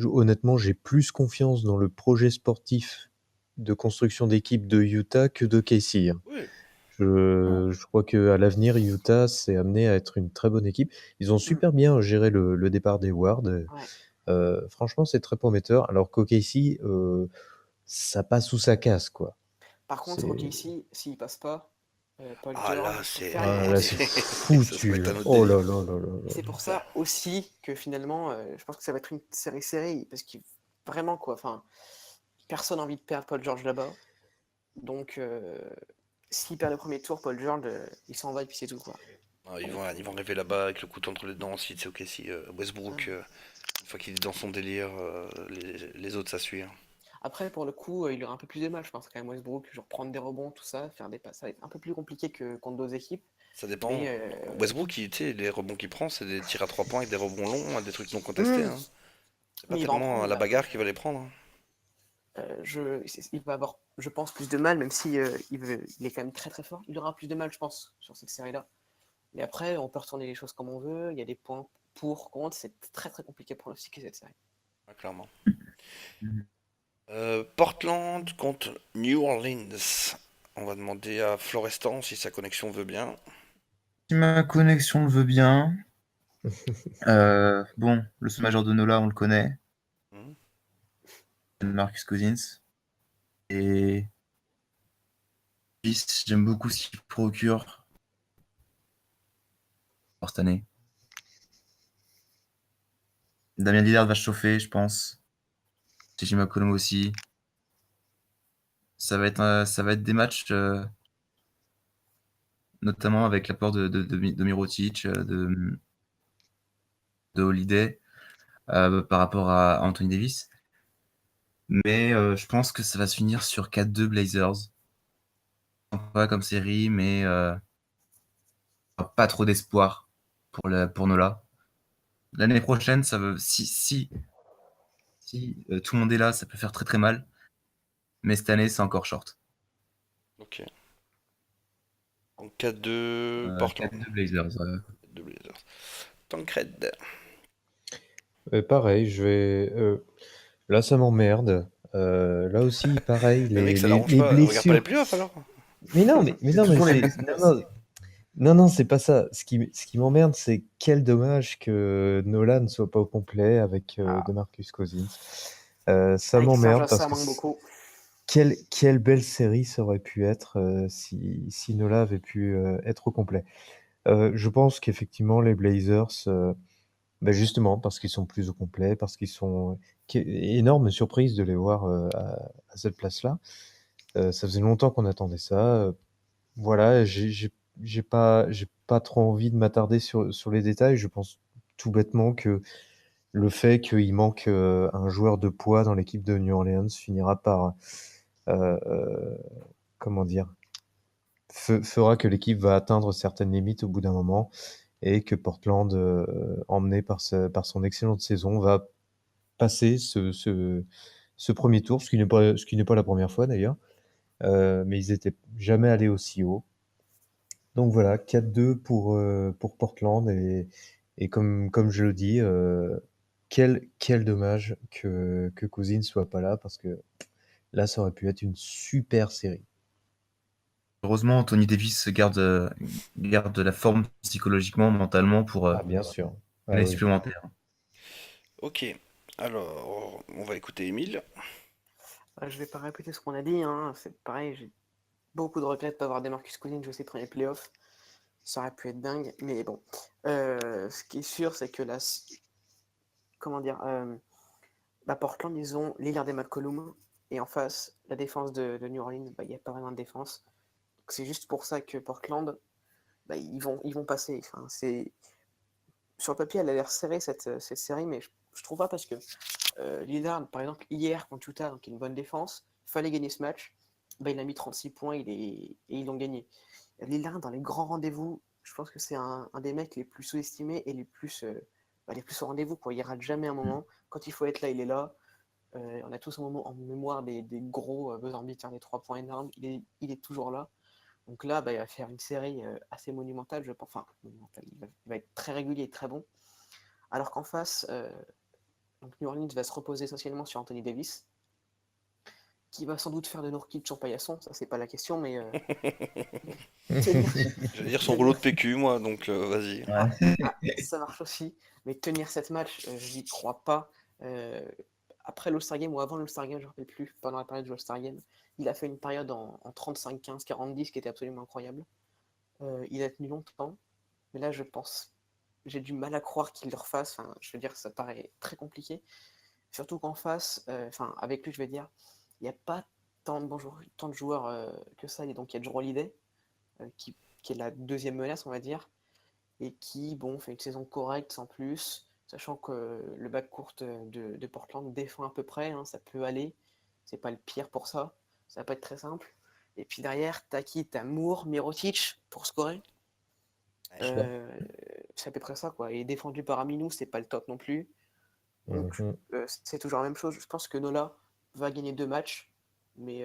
honnêtement, j'ai plus confiance dans le projet sportif de construction d'équipe de Utah que de KC, hein. Oui. Je crois qu'à l'avenir, Utah s'est amené à être une très bonne équipe. Ils ont Mm. super bien géré le départ d'Hayward. Ouais. Franchement, c'est très prometteur. Alors qu'OKC, ça passe ou ça casse, quoi. Par contre, C'est... OKC, s'il passe pas, Paul Ah là, George, il faut c'est. faire une Ah, là, c'est rotation. Ça va foutu, être là. un autre Oh là délire. là là là Et là c'est là. pour ça aussi que finalement, je pense que ça va être une série serrée, parce qu'il vraiment quoi, enfin, personne n'a envie de perdre Paul George là-bas. Donc, s'il perd le premier tour, Paul George, il s'en va et puis c'est tout quoi. Ah, ils vont arriver là-bas avec le couteau entre les dents si c'est ok si Westbrook, Mm. une fois qu'il est dans son délire, les autres ça suit, hein. Après, pour le coup, il aura un peu plus de mal, je pense, quand même, Westbrook, genre prendre des rebonds, tout ça, faire des passes, ça va être un peu plus compliqué que contre d'autres équipes. Ça dépend. Mais Westbrook, les rebonds qu'il prend, c'est des tirs à 3 points avec des rebonds longs, hein, des trucs non contestés, mm, hein. C'est pas mais il va en tellement prendre la là. bagarre qui va les prendre, hein. Il va avoir, je pense, plus de mal, même si il est quand même très très fort. Il aura plus de mal, je pense, sur cette série-là. Mais après, on peut retourner les choses comme on veut. Il y a des points pour, contre. C'est très très compliqué pour pronostiquer cette série. Ouais, clairement. Mhm. Portland contre New Orleans. On va demander à Florestan si sa connexion veut bien. Si ma connexion le veut bien, bon, le major de Nola, on le connaît, Hmm. Marcus Cousins. Et Fils, j'aime beaucoup ce qu'il procure pour cette année. Damien Lillard va chauffer, je pense. CJ McCollum aussi. Ça va être des matchs, notamment avec l'apport de Mirotic, de Holiday, par rapport à Anthony Davis. Mais je pense que ça va se finir sur 4-2 Blazers. Pas comme série, mais pas trop d'espoir pour Nola. L'année prochaine, si tout le monde est là, ça peut faire très très mal. Mais cette année, c'est encore short. Ok. En 4-2 Portland. 4-2 Blazers. De Blazers. Tancred. Pareil, là, ça m'emmerde. Là aussi, pareil, Mais mec, les, ça les, l'arrange les pas. Regarde pas les blessures. playoffs alors. Mais C'est non, mais toujours les c'est. Blazers. Non, non, non, non, c'est pas ça. Ce qui m'emmerde, c'est quel dommage que Nolan ne soit pas au complet avec Ah, DeMarcus Cousins. Ça avec Serge m'emmerde parce ça que manque beaucoup. quelle belle série ça aurait pu être si Nolan avait pu être au complet. Je pense qu'effectivement, les Blazers, ben justement, parce qu'ils sont plus au complet, parce qu'ils sont. Énorme surprise de les voir à cette place-là. Ça faisait longtemps qu'on attendait ça. Voilà, j'ai pas trop envie de m'attarder sur les détails. Je pense tout bêtement que le fait qu'il manque un joueur de poids dans l'équipe de New Orleans finira par, euh, euh, comment dire, fera que l'équipe va atteindre certaines limites au bout d'un moment et que Portland, emmené par son excellente saison, va passer ce premier tour, ce qui n'est pas la première fois d'ailleurs. Mais ils étaient jamais allés aussi haut. Donc voilà, 4-2 pour Portland et comme je le dis, quel dommage que Cousins soit pas là parce que là, ça aurait pu être une super série. heureusement, Anthony Davis garde la forme psychologiquement, mentalement pour Ah, bien sûr. Ah l'année oui. supplémentaire. Ok, alors on va écouter Émile. Je vais pas répéter ce qu'on a dit, hein. C'est pareil, j'ai beaucoup de regrets de pas avoir Demarcus Cousins jouer ses premiers playoffs. Ça aurait pu être dingue, mais bon. Ce qui est sûr, c'est que là, comment dire, Portland, ils ont Lillard et McCollum, et en face, la défense de New Orleans, il n'y a pas vraiment de défense. Donc c'est juste pour ça que Portland, ils vont passer. Enfin, sur le papier, elle a l'air serrée cette série, mais je trouve pas parce que Lillard, par exemple, hier contre Utah, donc une bonne défense, il fallait gagner ce match. Il a mis 36 points et ils l'ont gagné. Lillard, dans les grands rendez-vous, je pense que c'est un des mecs les plus sous-estimés et les plus au rendez-vous, quoi. Il rate jamais un moment. Quand il faut être là, il est là. On a tous un moment en mémoire des gros buzzer beaters, des 3 points énormes. Il est toujours là. Donc là, il va faire une série assez monumentale, je pense. Enfin, monumentale. Il va être très régulier et très bon. Alors qu'en face, donc New Orleans va se reposer essentiellement sur Anthony Davis, qui va sans doute faire de Nourkic son paillasson, ça c'est pas la question, mais tenir, J'allais dire son rouleau de tenir, PQ, moi, donc vas-y. ça marche aussi, mais tenir cette match, j'y crois pas. Euh, Après l'All-Star Game ou avant l'All-Star Game, je ne me rappelle plus, pendant la période de l'All-Star Game, il a fait une période en 35, 15, 40-10 qui était absolument incroyable. Il a tenu longtemps, mais là je pense, j'ai du mal à croire qu'il le refasse. Enfin, je veux dire, ça paraît très compliqué. Surtout qu'en face, avec lui, je vais dire, il n'y a pas tant de joueurs que ça. Et donc, il y a Jrue Holiday, qui est la deuxième menace, on va dire, et qui, bon, fait une saison correcte sans plus, sachant que le backcourt de Portland défend à peu près, hein, ça peut aller. C'est pas le pire pour ça. Ça va pas être très simple. Et puis derrière, t'as qui? T'as Moore, Mirotic pour scorer. Euh, c'est à peu près ça, quoi. Et défendu par Aminou, c'est pas le top non plus. Donc, Mhm. c'est toujours la même chose. Je pense que Nola va gagner 2 matchs, mais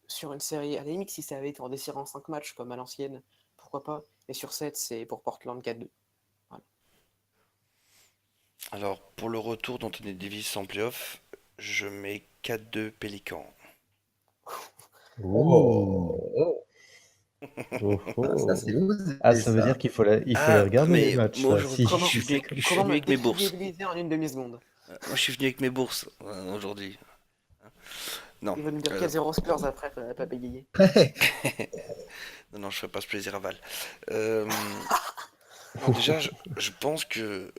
sur une série, à la limite, si ça avait été en déchirant en 5 matchs, comme à l'ancienne, pourquoi pas. Et sur 7, c'est pour Portland 4-2. Voilà. Alors, pour le retour d'Anthony Davis en playoff, je mets 4-2 Pélicans. Ouh. Oh, Ça, oh. c'est osé, Ah, ça veut ça. dire qu'il faut les Ah, regarder, les mais matchs, moi là. aujourd'hui, Comment, je suis comment venu me avec mes bourses. décrédibiliser en une demi-seconde? Moi, je suis venu avec mes bourses aujourd'hui. Non, Il va nous dire euh, 4-0 Spurs après, pas bégayer. non, non, je ferai pas ce plaisir à Val. Euh, non, déjà, je pense que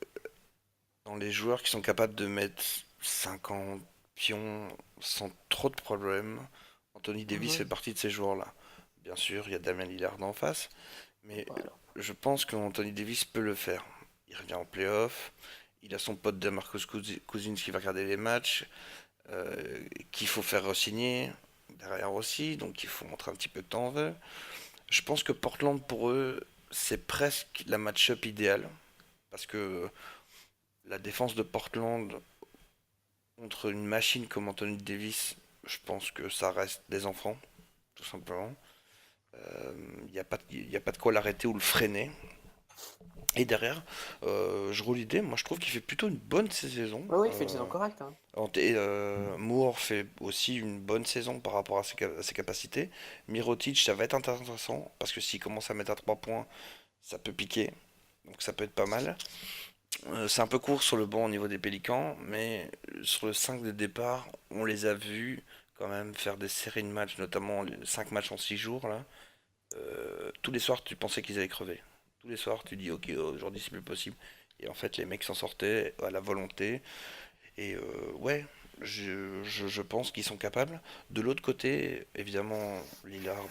dans les joueurs qui sont capables de mettre 50 pions sans trop de problèmes, Anthony Davis fait Mhm. partie de ces joueurs-là. Bien sûr, il y a Damien Lillard en face, mais Voilà. je pense qu'Anthony Davis peut le faire. Il revient en playoff, il a son pote DeMarcus Cousins qui va regarder les matchs, qu'il faut faire re-signer derrière aussi, donc il faut montrer un petit peu de temps en eux. Je pense que Portland pour eux, c'est presque la match-up idéale, parce que la défense de Portland contre une machine comme Anthony Davis, je pense que ça reste des enfants, tout simplement. Il n'y a, y a pas de quoi l'arrêter ou le freiner. Et derrière, je roule l'idée, moi je trouve qu'il fait plutôt une bonne saison. Ouais, il fait une saison correcte, hein. Moore fait aussi une bonne saison par rapport à à ses capacités. Mirotic, ça va être intéressant parce que s'il commence à mettre à 3 points, ça peut piquer. Donc ça peut être pas mal. C'est un peu court sur le banc au niveau des Pélicans, mais sur le 5 de départ, on les a vus quand même faire des séries de matchs, notamment les 5 matchs en 6 jours là. Tous les soirs, tu pensais qu'ils allaient crever. Tous les soirs, tu dis ok, aujourd'hui c'est plus possible. Et en fait, les mecs s'en sortaient à la volonté. Et ouais, je pense qu'ils sont capables. De l'autre côté, évidemment, Lillard,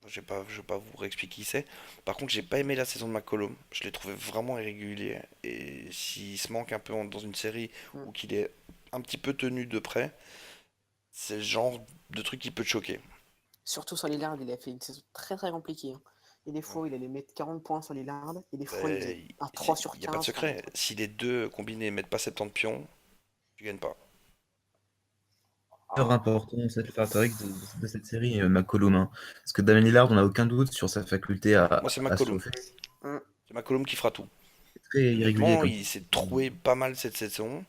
je vais pas vous réexpliquer qui c'est. Par contre, j'ai pas aimé la saison de McCollum. Je l'ai trouvé vraiment irrégulier. Et s'il se manque un peu dans une série Mm. ou qu'il est un petit peu tenu de près, c'est le genre de truc qui peut te choquer. Surtout sur Lillard, il a fait une saison très très compliquée, hein. Et des fois, il allait mettre 40 points sur Lillard, et des fois, il faisait Il un 3 sur n'y a pas de 15. Enfin, secret. Si les deux combinés mettent pas 70 pions, tu gagnes pas. Super important, c'est le fabrique de cette série, McCollum, hein. Parce que Damien Lillard, on n'a aucun doute sur sa faculté Moi, c'est à McCollum. chauffer. mm. C'est McCollum qui fera tout. C'est très irrégulier Honnêtement, comme il s'est trouvé pas mal cette saison.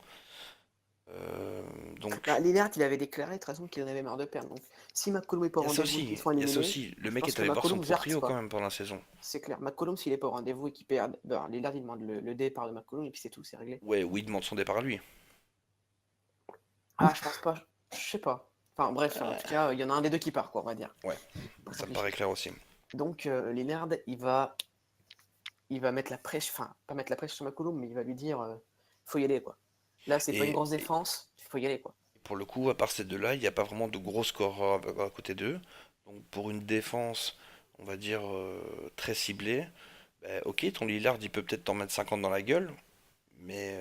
Donc, Lillard, il avait déclaré de toute façon qu'il en avait marre de perdre. Donc, si McCollum n'est pas au il y a ça rendez-vous et aussi. qu'ils sont Il y a ça éliminés, aussi. Le je mec pense est que allé voir son McCollum jarte, proprio quand quoi. même pendant la saison. C'est clair. McCollum, s'il n'est pas au rendez-vous et qu'il perd, Lillard, il demande le départ de McCollum et puis c'est tout, c'est réglé. Ouais, oui, il demande son départ à lui. Ah, je pense pas. Je sais pas. Enfin, bref, en tout cas, il y en a un des deux qui part, quoi, on va dire. Ouais, Pour ça me simplifier. paraît clair aussi. Donc, Lillard, il va mettre la pression, enfin, pas mettre la pression sur McCollum, mais il va lui dire faut y aller, quoi. Là, c'est pas une Et, grosse défense, il faut y aller, quoi. pour le coup, à part ces deux-là, il n'y a pas vraiment de gros scoreurs à côté d'eux. Donc pour une défense, on va dire, très ciblée, ok, ton Lillard, il peut peut-être t'en mettre 50 dans la gueule, mais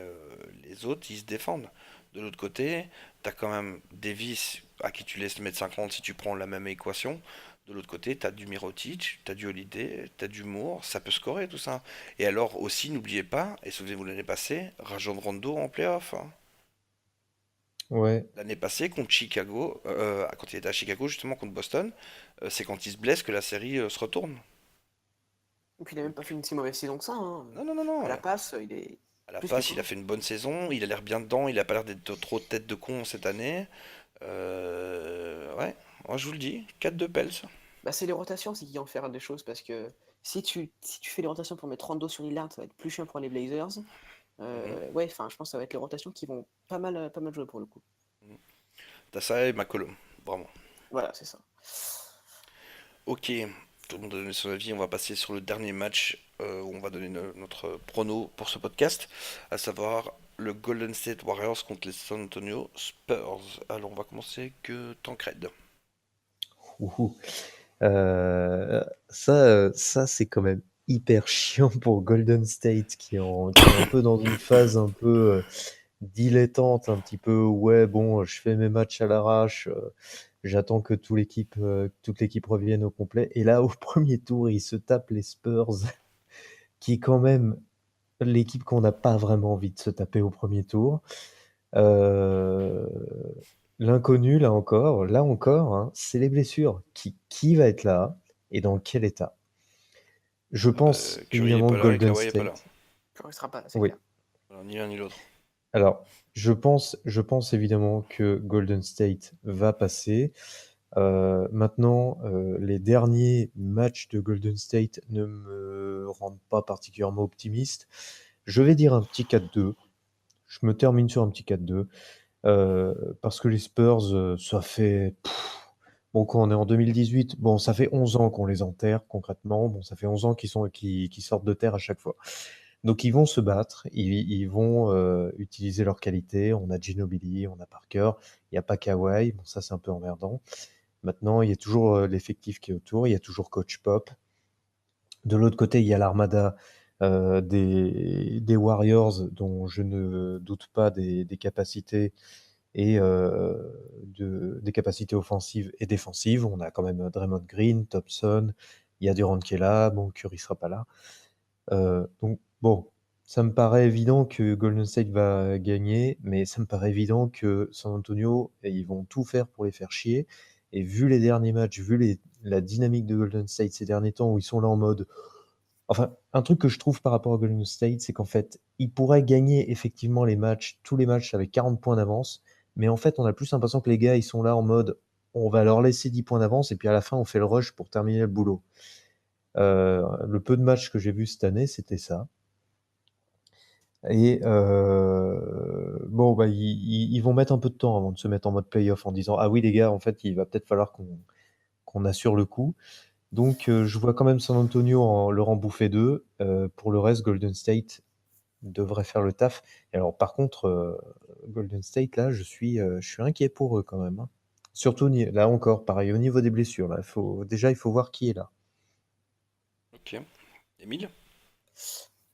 les autres, ils se défendent. De l'autre côté, t'as quand même Davis à qui tu laisses mettre 50 si tu prends la même équation. De l'autre côté, t'as du Mirotic, t'as du Holiday, t'as du Moore, ça peut scorer tout ça. Et alors aussi, n'oubliez pas, et souvenez-vous l'année passée, Rajon Rondo en playoff, hein. Ouais, L'année passée, contre Chicago, quand il était à Chicago, justement contre Boston, c'est quand il se blesse que la série se retourne. Et puis, il a même pas fait Donc, une si mauvaise saison que ça, hein. non, non, non, non. À la passe, il est À la plus que passe, il a correct. fait une bonne saison, il a l'air bien dedans, il a pas l'air d'être trop tête de con cette année. Ouais, moi je vous le dis, 4 de Pels. Bah, c'est les rotations, c'est qui en faire des choses parce que si tu fais les rotations pour mettre Rondo sur Lillard, ça va être plus chiant pour les Blazers. Mhm, Ouais, enfin, je pense que ça va être les rotations qui vont pas mal jouer pour le coup. mhm. T'as ça et McCollum, vraiment. Voilà, c'est ça. Ok, tout le monde a donné son avis, on va passer sur le dernier match où on va donner notre prono pour ce podcast, à savoir le Golden State Warriors contre les San Antonio Spurs. Alors on va commencer que Tancred. ouhou. Ça c'est quand même hyper chiant pour Golden State qui est un peu dans une phase un peu dilettante, un petit peu ouais bon, je fais mes matchs à l'arrache, j'attends que toute l'équipe revienne au complet. Et là, au premier tour, ils se tapent les Spurs, qui est quand même l'équipe qu'on n'a pas vraiment envie de se taper au premier tour. Euh, L'inconnu, là encore, hein, c'est les blessures. Qui va être là et dans quel état? Je pense Curry est évidemment pas là et Golden Kawhi est pas là. State. Tu ne resteras pas là, c'est Oui. clair. Alors, ni l'un ni l'autre. Alors, je pense évidemment que Golden State va passer. Maintenant, les derniers matchs de Golden State ne me rendent pas particulièrement optimiste. Je vais dire un petit 4-2. Je me termine sur un petit 4-2. Parce que les Spurs, ça fait. Bon, quand on est en 2018, bon, ça fait 11 ans qu'on les enterre concrètement. Bon, ça fait 11 ans qu'ils sortent de terre à chaque fois. Donc ils vont se battre, ils vont utiliser leurs qualités. On a Ginobili, on a Parker, il n'y a pas Kawhi. Bon, ça c'est un peu emmerdant. Maintenant, il y a toujours l'effectif qui est autour, il y a toujours Coach Pop. De l'autre côté, il y a l'armada des Warriors, dont je ne doute pas des capacités et des capacités offensives et défensives. On a quand même Draymond Green, Thompson, il y a Durant qui est là, bon, Curry sera pas là. Donc bon, ça me paraît évident que Golden State va gagner, mais ça me paraît évident que San Antonio, ils vont tout faire pour les faire chier. Et vu les derniers matchs, la dynamique de Golden State ces derniers temps où ils sont là en mode. Enfin, un truc que je trouve par rapport à Golden State, c'est qu'en fait, ils pourraient gagner effectivement tous les matchs avec 40 points d'avance, mais en fait, on a plus l'impression que les gars, ils sont là en mode on va leur laisser 10 points d'avance et puis à la fin, on fait le rush pour terminer le boulot. Le peu de matchs que j'ai vu cette année, c'était ça. Et bon, bah, ils vont mettre un peu de temps avant de se mettre en mode playoff en disant ah oui, les gars, en fait, il va peut-être falloir qu'on assure le coup. Donc, je vois quand même San Antonio leur en bouffer deux. Pour le reste, Golden State devrait faire le taf. Et alors, par contre, Golden State, là, je suis inquiet pour eux quand même, hein. Surtout, là encore, pareil, au niveau des blessures, là, il faut voir qui est là. Ok. Émile?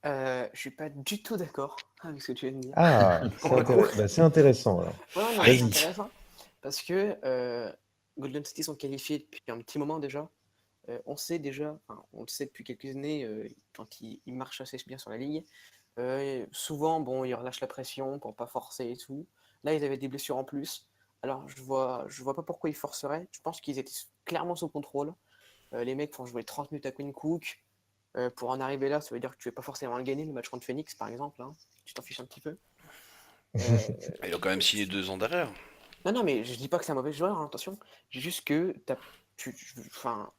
Je suis pas du tout d'accord avec ce que tu viens de dire. Ah, Pour le coup. c'est intéressant, alors. Ouais, non, mais c'est Vas-y. intéressant. Parce que Golden State sont qualifiés depuis un petit moment déjà. On sait déjà, enfin, on le sait depuis quelques années, quand ils marchent assez bien sur la ligne. Souvent, bon, ils relâchent la pression pour pas forcer et tout. Là, ils avaient des blessures en plus. Alors, je vois pas pourquoi ils forceraient. Je pense qu'ils étaient clairement sous contrôle. Les mecs font jouer 30 minutes à Quinn Cook. Pour en arriver là, ça veut dire que tu ne vas pas forcément le gagner, le match contre Phoenix, par exemple, hein. Tu t'en fiches un petit peu. Euh, Il a quand même signé 2 ans derrière. Non, mais je dis pas que c'est un mauvais joueur, hein, attention. Je dis juste que enfin,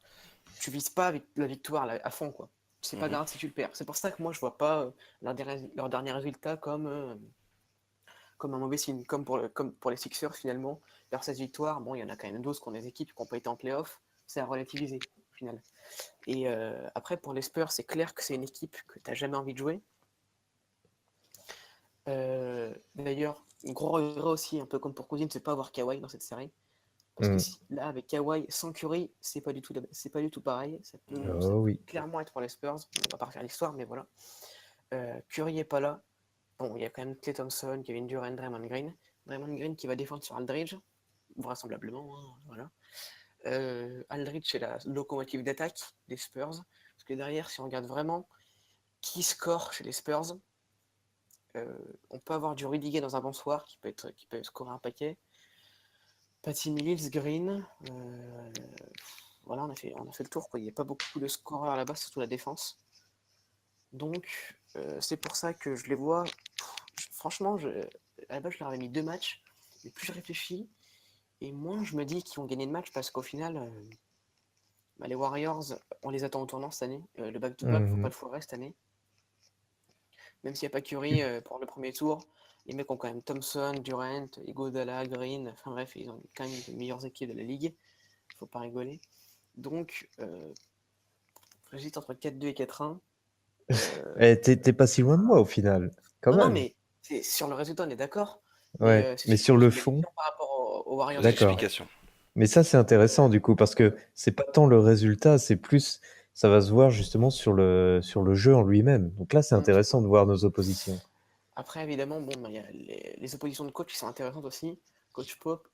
tu vises pas avec la victoire là, à fond, quoi. C'est pas Mhm. grave si tu le perds. C'est pour ça que moi, je vois pas leur dernier résultat comme un mauvais signe. Comme pour les Sixers, finalement, leurs 16 victoires, bon, il y en a quand même 12 qui ont des équipes qui n'ont pas été en playoff. C'est à relativiser, au final. Et après, pour les Spurs, c'est clair que c'est une équipe que tu n'as jamais envie de jouer. D'ailleurs, gros regret aussi, un peu comme pour Cousins, c'est pas avoir Kawhi dans cette série. Parce que Mm. là, avec Kawhi sans Curry, c'est pas du tout pareil. Ça Oh peut oui. clairement être pour les Spurs. On va pas refaire l'histoire, mais voilà. Curry est pas là. Bon, il y a quand même Klay Thompson, Kevin Durant, Draymond Green. Draymond Green qui va défendre sur Aldridge, vraisemblablement. Hein, voilà. Aldridge, c'est la locomotive d'attaque des Spurs. Parce que derrière, si on regarde vraiment qui score chez les Spurs, on peut avoir du Rudiger dans un bon soir qui peut scorer un paquet. Patty Mills, Green, voilà, on a fait le tour, quoi. Il n'y a pas beaucoup de scoreurs là-bas, surtout la défense. Donc, c'est pour ça que je les vois. Franchement, à la base, je leur avais mis 2 matchs, mais plus je réfléchis, et moins je me dis qu'ils vont gagner de match parce qu'au final, les Warriors, on les attend au tournant cette année. Le back-to-back, faut pas Mhm. le foirer cette année. Même s'il n'y a pas Curry pour le premier tour, les mecs ont quand même Thompson, Durant, Iguodala, Green. Enfin bref, ils ont quand même une des meilleures équipes de la ligue. Faut pas rigoler. Donc, j'hésite entre 4-2 et 4-1. T'es pas si loin de moi au final, quand Non, même. mais sur le résultat, on est d'accord. Mais Ouais, c'est mais surtout sur le sur mes fond, visions par rapport aux Warriors et aux d'accord. Spurs. L'explication. Mais ça, c'est intéressant du coup, parce que c'est pas tant le résultat, c'est plus, ça va se voir justement sur le jeu en lui-même. Donc là, c'est Donc, intéressant de voir nos oppositions. après, évidemment, bon, il y a les oppositions de coach qui sont intéressantes aussi. Coach Pop,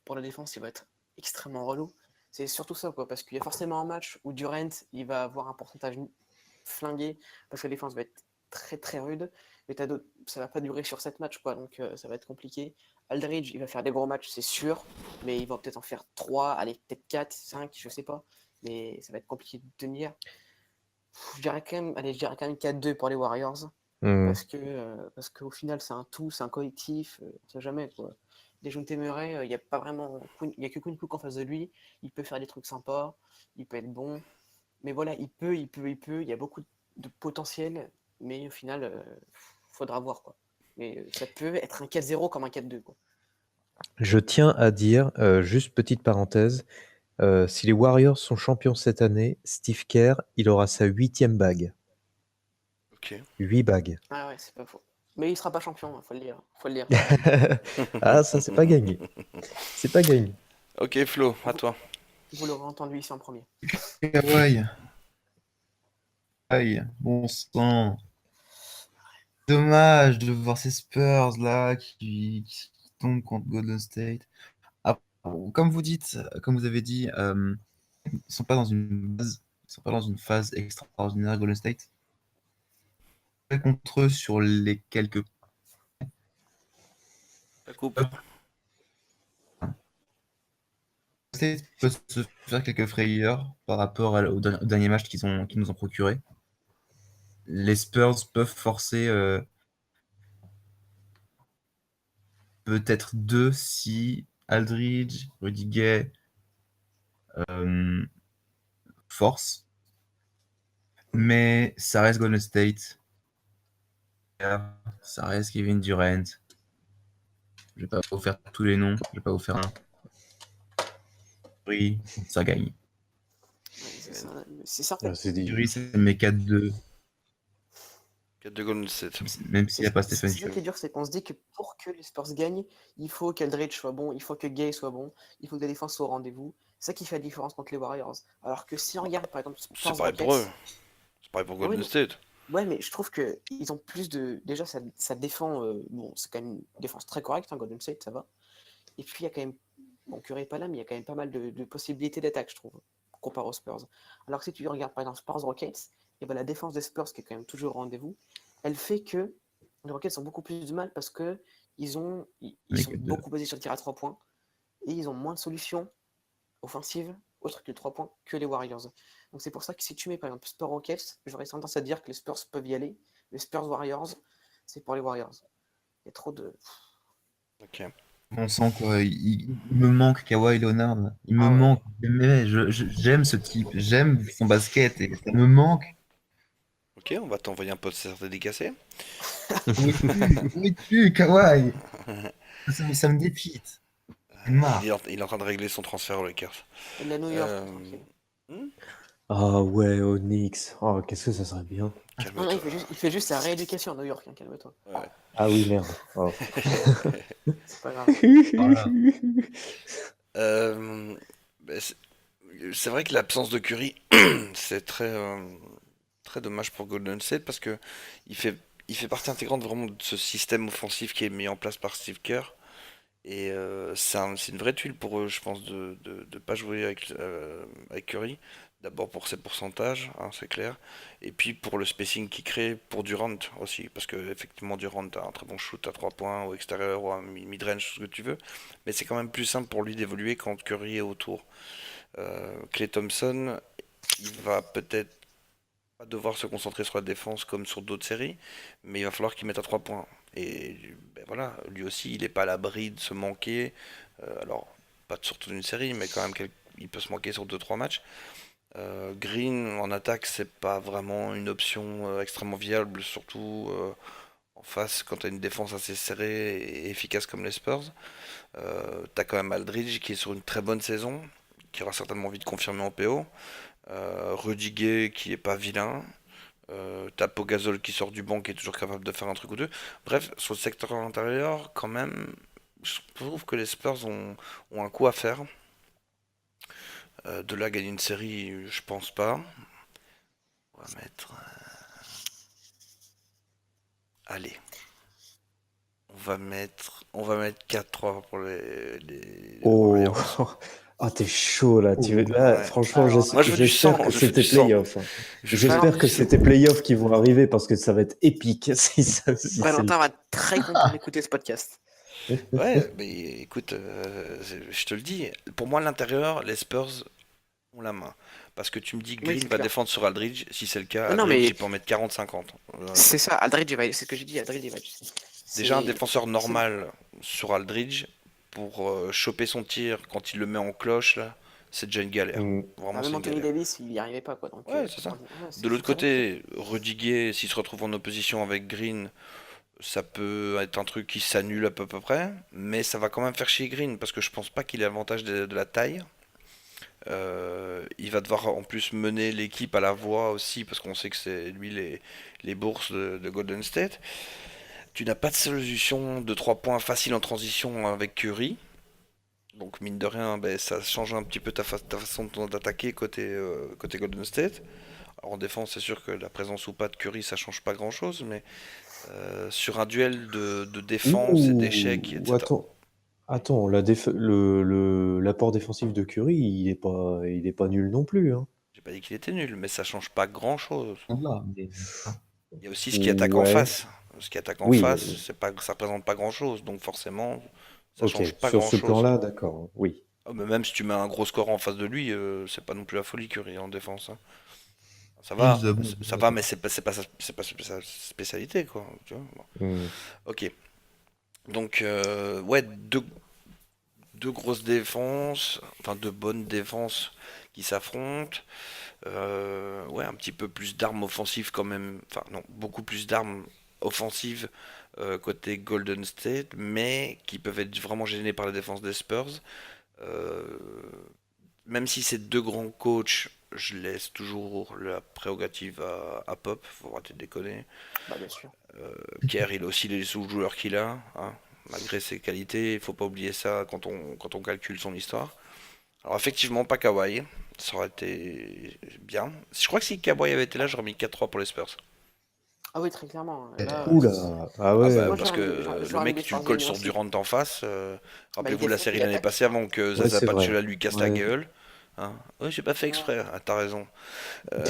pour la défense, il va être extrêmement relou. C'est surtout ça, quoi, parce qu'il y a forcément un match où Durant, il va avoir un pourcentage flingué, parce que la défense va être très très rude, mais ça va pas durer sur 7 matchs, quoi, donc ça va être compliqué. Aldridge, il va faire des gros matchs, c'est sûr, mais il va peut-être en faire 3, allez, peut-être 4, 5, je sais pas, mais ça va être compliqué de tenir. Je dirais quand même 4-2 pour les Warriors. Hmm. Parce qu'au final, c'est un tout, c'est un collectif, on sait jamais, quoi. Dejounte Murray, il n'y a pas vraiment. Il y a que Quinn Cook en face de lui. Il peut faire des trucs sympas, il peut être bon. Mais voilà, il y a beaucoup de potentiel, mais au final, faudra voir, quoi. Mais ça peut être un 4-0 comme un 4-2, quoi. Je tiens à dire, juste petite parenthèse, si les Warriors sont champions cette année, Steve Kerr, il aura sa 8e bague. Ok. 8 bagues. Ah ouais, c'est pas faux. Mais il sera pas champion, hein, faut le dire. Faut le dire. Ah, ça, c'est pas gagné. C'est pas gagné. Ok, Flo, à Vous, toi. vous l'aurez entendu ici en premier. Kawhi, aïe, bon sang. Dommage de voir ces Spurs là qui tombent contre Golden State. Ah, comme vous dites, comme vous avez dit, ils sont pas dans ils sont pas dans une phase extraordinaire Golden State. Contre eux sur les quelques La coupe. Golden State peut se faire quelques frayeurs par rapport au dernier match qu'ils nous ont procuré. Les Spurs peuvent forcer peut-être deux si Aldridge, Rudiger euh, force, mais ça reste Golden State, ça reste Kevin Durant. Je vais pas vous faire tous les noms, je vais pas vous faire un. Oui, ça gagne. Ouais, c'est certain. C'est dit. Curry, c'est mes 4-2, 4 de Golden State. même s'il n'y a pas C'est Stephen ça qui est Curry. dur, c'est qu'on se dit que pour que les Spurs gagnent, il faut qu'Eldridge soit bon, il faut que Gay soit bon, il faut que la défense soit au rendez-vous. C'est ça qui fait la différence contre les Warriors. Alors que si on regarde par exemple C'est Spurs pareil pour eux. Rockets, C'est pareil pour oui, Golden State. ouais, mais je trouve que ils ont plus de. Déjà, ça défend. Bon, c'est quand même une défense très correcte, hein, Golden State, ça va. Et puis il y a quand même. Bon, Curry est pas là, mais il y a quand même pas mal de possibilités d'attaque, je trouve, comparé aux Spurs. Alors que si tu regardes par exemple Spurs Rockets, et ben, la défense des Spurs, qui est quand même toujours au rendez-vous, elle fait que les Rockets ont beaucoup plus de mal parce que ils Mes sont 4-2. beaucoup basés sur le tir à 3 points et ils ont moins de solutions offensives autres que les 3 points que les Warriors. Donc c'est pour ça que si tu mets par exemple Spurs Rockets, j'aurais tendance à dire que les Spurs peuvent y aller, les Spurs Warriors, c'est pour les Warriors. Il y a trop de. Ok. On sent quoi, il me manque Kawhi Leonard. Il me Ah ouais. manque. Mais j'aime ce type, j'aime son basket et ça me manque. Ok, on va t'envoyer un poster dédicacé. Où es-tu, Kawhi? Ça me dépite. J'en ai marre. Il est en train de régler son transfert aux Lakers. Il est à New York, Euh, tranquille. hmm, Ah ouais, Onyx. Oh, qu'est-ce que ça serait bien. Non, calme-toi. il fait juste sa rééducation à New York, hein, calme-toi. Ouais. Ah oui, merde. Oh. C'est pas grave. Voilà. Euh, ben, c'est vrai que l'absence de Curry, c'est très dommage pour Golden State parce que il fait, il fait partie intégrante vraiment de ce système offensif qui est mis en place par Steve Kerr. Et c'est une vraie tuile pour eux, je pense, de pas jouer avec Curry. D'abord pour ses pourcentages, hein, c'est clair. Et puis pour le spacing qu'il crée pour Durant aussi. Parce que effectivement Durant a un très bon shoot à 3 points au extérieur ou à mid-range, ce que tu veux. Mais c'est quand même plus simple pour lui d'évoluer quand Curry est autour. Klay Thompson, il va peut-être pas devoir se concentrer sur la défense comme sur d'autres séries, mais il va falloir qu'il mette à 3 points. Et ben voilà, lui aussi, il n'est pas à l'abri de se manquer. Alors, pas surtout d'une série, mais quand même, il peut se manquer sur deux trois matchs. Green en attaque, c'est pas vraiment une option extrêmement viable, surtout en face quand tu as une défense assez serrée et efficace comme les Spurs. T'as quand même Aldridge qui est sur une très bonne saison, qui aura certainement envie de confirmer en PO. Rudiger qui est pas vilain. T'as Pogazol qui sort du banc qui est toujours capable de faire un truc ou deux. Bref, sur le secteur intérieur, quand même, je trouve que les Spurs ont un coup à faire. De là à gagner une série, je pense pas. On va mettre. Allez, on va mettre 4-3 pour les Oh, Warriors. ah, t'es chaud là. Oh, Là, Ouais. franchement, Alors là, Moi, je veux du j'espère sang, que je veux c'était du sang. playoff, hein. Je veux Valentin, J'espère que c'était playoff qui vont arriver parce que ça va être épique si c'est le Valentin va être très content d'écouter ce podcast. Ouais, mais écoute, je te le dis, pour moi, à l'intérieur, les Spurs ont la main. Parce que tu me dis que Oui, Green c'est va clair. défendre sur Aldridge. Si c'est le cas, Non, non, Aldridge, mais il peut en mettre 40-50. c'est ça, Aldridge, c'est ce que j'ai dit, Aldridge, Déjà, un c'est. défenseur c'est- normal sur Aldridge, pour choper son tir quand il le met en cloche, là, c'est déjà une galère. Mm. Vraiment, Bah, c'est même une Anthony galère. Davis, il n'y arrivait pas, quoi. Donc, Ouais, c'est ça. ouais, De c'est l'autre très compliqué. côté, Rudiger, s'il se retrouve en opposition avec Green, ça peut être un truc qui s'annule à peu près, mais ça va quand même faire chier Green parce que je pense pas qu'il ait l'avantage de la taille. Il va devoir en plus mener l'équipe à la voix aussi parce qu'on sait que c'est lui les bourses de Golden State. Tu n'as pas de solution de 3 points facile en transition avec Curry. Donc mine de rien, ben, ça change un petit peu ta façon d'attaquer côté Golden State. Alors, en défense, c'est sûr que la présence ou pas de Curry, ça change pas grand-chose, mais sur un duel de défense et d'échecs, Ouh, etc. attends, l'apport défensif de Curry, il est pas nul non plus, hein. J'ai pas dit qu'il était nul, mais ça change pas grand-chose. Voilà, mais- Il y a aussi ce qui attaque en Ouais, face. Ce qui attaque en oui, face, ça représente pas grand-chose, donc forcément, ça ok, change pas sur ce grand-chose. plan-là, d'accord, oui. Ah, mais même si tu mets un gros score en face de lui, c'est pas non plus la folie Curry en défense, hein. Ça va, Ils, ça va, mais c'est pas sa spécialité, quoi. Tu vois, bon. Mm. Ok. Donc, ouais, deux grosses défenses, enfin deux bonnes défenses qui s'affrontent. Ouais, un petit peu plus d'armes offensives quand même. Enfin, non, beaucoup plus d'armes offensives côté Golden State, mais qui peuvent être vraiment gênées par la défense des Spurs. Euh, Même si c'est deux grands coachs, je laisse toujours la prérogative à Pop. Faut arrêter de déconner. Bah, bien sûr. Kerr, il a aussi les sous-joueurs qu'il a, hein, malgré ses qualités. Il faut pas oublier ça quand on calcule son histoire. Alors effectivement, pas Kawhi, ça aurait été bien. Je crois que si Kawhi avait été là, j'aurais mis 4-3 pour les Spurs. Ah oui, très clairement. Là, Oula, ah Ah ouais. bah moi, parce que le j'aurais mis mec, les tu le Spurs colles gagnants sur aussi. Durant en face. Bah, il Rappelez-vous la défend, série il l'année attaque. passée avant que Ouais, Zaza c'est vrai. Pachulia lui casse la Ouais. gueule. Hein. Ouais, j'ai pas fait Ouais. exprès. Ah, t'as raison. Euh,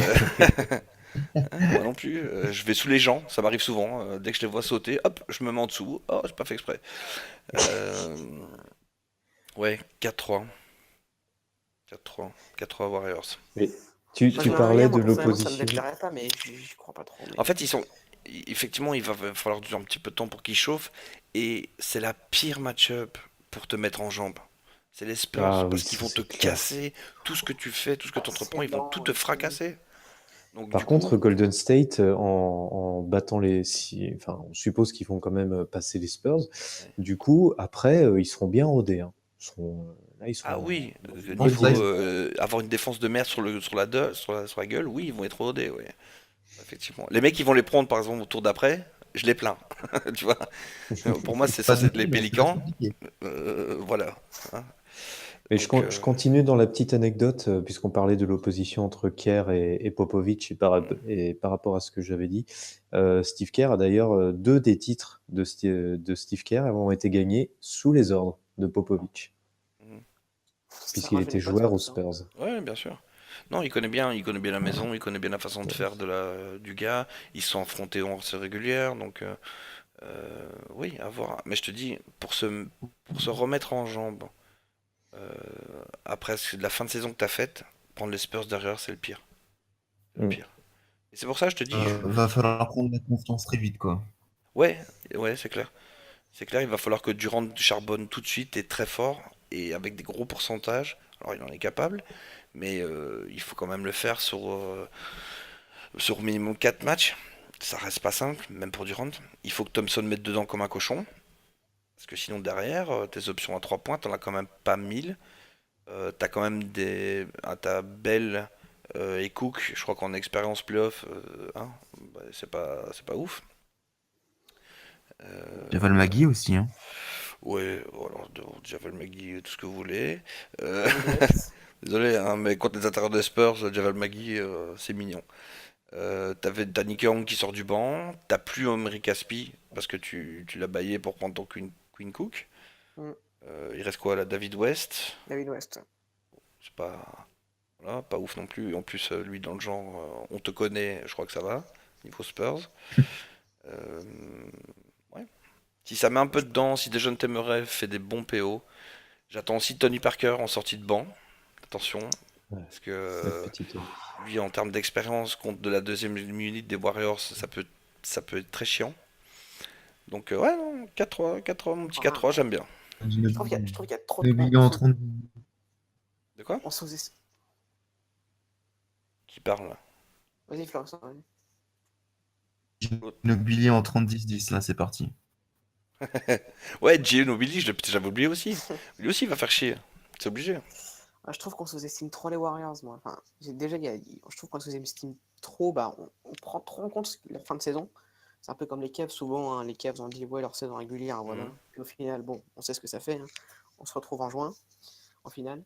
moi non plus. Je vais sous les gens, ça m'arrive souvent. Dès que je les vois sauter, hop, je me mets en dessous. Oh, j'ai pas fait exprès. Euh, Ouais, 4-3. 4-3. 4-3 Warriors. Mais tu, Moi, tu je verrais bien, parlais moi, de personnellement, ça me l'opposition. déplairait pas, mais j'y crois pas trop. En Mais... fait, effectivement, va falloir un petit peu de temps pour qu'ils chauffent. Et c'est la pire match-up pour te mettre en jambe. C'est les Spurs, Ah oui, parce qu'ils ça vont te c'est clair. casser tout ce que tu fais, tout ce que tu entreprends, C'est ils vont tout te lent. fracasser. Donc du Par coup, contre, Golden State, en battant enfin, on suppose qu'ils vont quand même passer les Spurs. ouais. Du coup, après, ils seront bien rodés, hein. Là, ils Ah seront oui, dans une pense bonne que ça, niveau dynamique. avoir une défense de merde sur la gueule, oui, ils vont être rodés, ouais. Effectivement. Les mecs qui vont les prendre, par exemple, au tour d'après, je les plains. Tu vois? Pour moi, c'est pas censé de être les mais ça va être Pélicans. compliqué. Voilà. Hein. Mais Donc, je continue dans la petite anecdote, puisqu'on parlait de l'opposition entre Kerr et Popovich et par rapport à ce que j'avais dit. Steve Kerr a d'ailleurs deux des titres de Steve Kerr ont été gagnés sous les ordres de Popovich, mm, Ça puisqu'il était rajeunit pas trop joueur aux tout ça. Spurs. ouais, bien sûr. Non, il connaît bien la maison, il connaît bien la façon de faire du gars. Ils se sont affrontés en série régulière, donc oui, à voir. Mais je te dis, pour se remettre en jambes euh, après la fin de saison que t'as faite, prendre les Spurs derrière, c'est le pire. C'est le Mm. pire. Et c'est pour ça que je te dis, Va falloir prendre la confiance très vite, quoi. ouais, ouais, c'est clair. C'est clair, il va falloir que Durant charbonne tout de suite et très fort et avec des gros pourcentages. Alors il en est capable, mais il faut quand même le faire sur minimum 4 matchs. Ça reste pas simple, même pour Durant. Il faut que Thompson mette dedans comme un cochon. Parce que sinon derrière, tes options à 3 points, t'en as quand même pas 1000. T'as quand même t'as Bell et Cook, je crois qu'en expérience playoff, hein, bah, c'est pas ouf. Javal Euh, Magui aussi, hein. Ouais, alors Javel McGee, tout ce que vous voulez. Euh, David West. Désolé, hein, mais contre les intérieurs des Spurs, Javel McGee, c'est mignon. T'as Nick Young qui sort du banc, t'as plus Omri Caspi parce que tu l'as baillé pour prendre ton Queen Cook. Mm. Il reste quoi là? David West, David West. c'est pas, voilà, pas ouf non plus. En plus, lui dans le genre, on te connaît, je crois que ça va, niveau Spurs. Euh, ouais. Si ça met un peu dedans, si Dejounte Murray fait des bons PO, j'attends aussi Tony Parker en sortie de banc. Attention, Ouais, parce que notre petite. lui, en termes d'expérience contre de la deuxième unité des Warriors, ça peut être très chiant. Donc, ouais, non, 4-3, 4-3, mon petit Ah, 4-3, j'aime bien. je trouve qu'il y a trop de. Ginobili en 30, De quoi? On sous-estime. Qui parle là? Vas-y, Florence. Vas-y. Ginobili en 30-10-10, là, c'est parti. Ouais, Ginobili, j'avais oublié aussi. Lui aussi, il va faire chier. C'est obligé. Je trouve qu'on sous-estime trop les Warriors, moi. Enfin, je trouve qu'on sous-estime trop. Bah, on prend trop en compte la fin de saison. C'est un peu comme les Cavs, souvent. Hein, les Cavs ont dit, ouais, leur saison régulière, voilà. Mhm. Puis au final, bon, on sait ce que ça fait. Hein. On se retrouve en juin, en finale.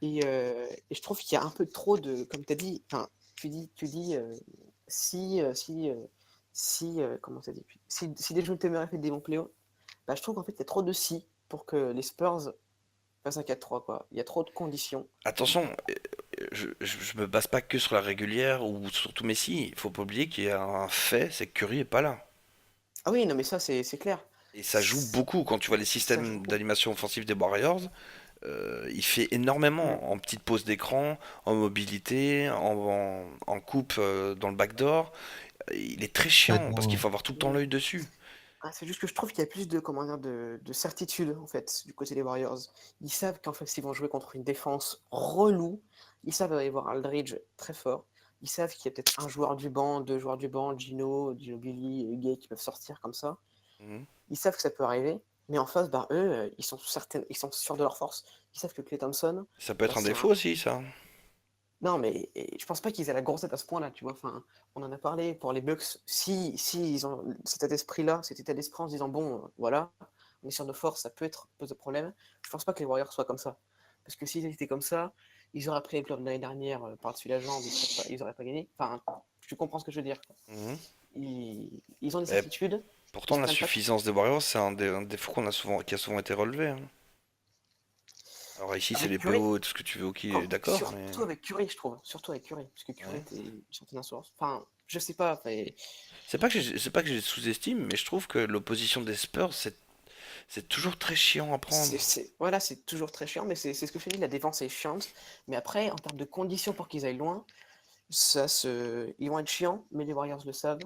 Et je trouve qu'il y a un peu trop de. Comme tu as dit, enfin, tu dis si. Comment t'as dit? Si Dejounte Murray fait des bons playoffs, bah, je trouve qu'en fait, il y a trop de si pour que les Spurs fassent un 4-3, quoi. Il y a trop de conditions. Attention, je me base pas que sur la régulière ou sur tous Messi. Il faut pas oublier qu'il y a un fait, c'est que Curry est pas là. Ah oui, non, mais ça, c'est clair. Et ça joue beaucoup quand tu vois les Ça joue systèmes beaucoup. d'animation offensive des Warriors. Il fait Mm. énormément en petite pause d'écran, en mobilité, en coupe dans le backdoor. Il est très Ouais, chiant parce qu'il bon, faut avoir tout le temps Mm. l'œil dessus. Ah, c'est juste que je trouve qu'il y a plus de, comment dire, de certitude, en fait, du côté des Warriors. Ils savent qu'en fait, s'ils vont jouer contre une défense relou, ils savent aller voir Aldridge très fort. Ils savent qu'il y a peut-être un joueur du banc, deux joueurs du banc, Gino Billy et Gay qui peuvent sortir comme ça. Mhm. Ils savent que ça peut arriver. Mais en face, bah, eux, ils sont sûrs de leur force. Ils savent que Klay Thompson, Ça peut bah, être un c'est défaut un. aussi, ça. Non, mais je pense pas qu'ils aient la grossette à ce point-là, tu vois. Enfin, on en a parlé pour les Bucks. Si ils ont cet état d'esprit-là, cet état d'esprit en se disant, bon, voilà, on est sur nos forces, ça peut pose de problème. Je pense pas que les Warriors soient comme ça. Parce que s'ils étaient comme ça, ils auraient pris les clubs de l'année dernière par-dessus la jambe, ils auraient pas gagné. Enfin, tu comprends ce que je veux dire. Mhm. Ils ont des Et certitudes, ils pourtant, se la prennent pas. suffisance des Warriors, c'est un défaut qui a souvent été relevé. Hein. Alors ici, c'est Avec les Curry, PO, tout ce que tu veux, ok, d'accord, mais surtout avec Curry, je trouve. Surtout avec Curry. Parce que Curry ouais. était une certaine assurance. Enfin, je sais pas. C'est pas que je les sous-estime, mais je trouve que l'opposition des Spurs, c'est toujours très chiant à prendre. Voilà, c'est toujours très chiant, mais c'est ce que je te dis, la défense est chiante. Mais après, en termes de conditions pour qu'ils aillent loin, ils vont être chiants, mais les Warriors le savent.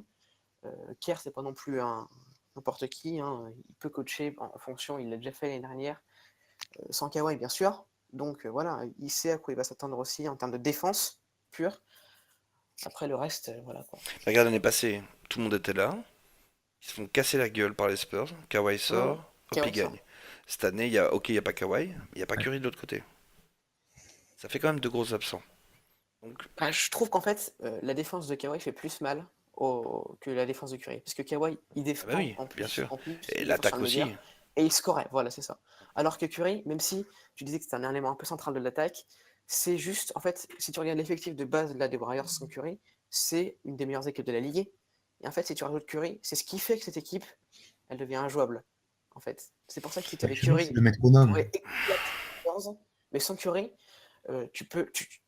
Kerr, c'est pas non plus n'importe qui, hein. Il peut coacher en fonction, il l'a déjà fait l'année dernière, sans Kawhi bien sûr. Donc voilà, il sait à quoi il va s'attendre aussi en termes de défense pure. Après le reste, voilà quoi. Regarde l'année passée, tout le monde était là. Ils se font casser la gueule par les Spurs. Kawhi Hum, sort, hop, il Kawhi sort. gagne. Cette année, il y a pas Kawhi, mais il n'y a pas Ouais. Curry de l'autre côté. Ça fait quand même de gros absents. Donc, Ah, je trouve qu'en fait, la défense de Kawhi fait plus mal que la défense de Curry. Parce que Kawhi, il ah bah défend oui, bien sûr. en plus, Et il défend sur l'attaque le médias, aussi. et il scorait, voilà, c'est ça. Alors que Curry, même si tu disais que c'était un élément un peu central de l'attaque, c'est juste, en fait, si tu regardes l'effectif de base là, des Warriors sans Curry, c'est une des meilleures équipes de la ligue. Et en fait, si tu rajoutes Curry, c'est ce qui fait que cette équipe, elle devient injouable. En fait, c'est pour ça que si tu avais Actuellement, c'est Curry, le tu métronome. pourrais éclater les Spurs, mais sans Curry,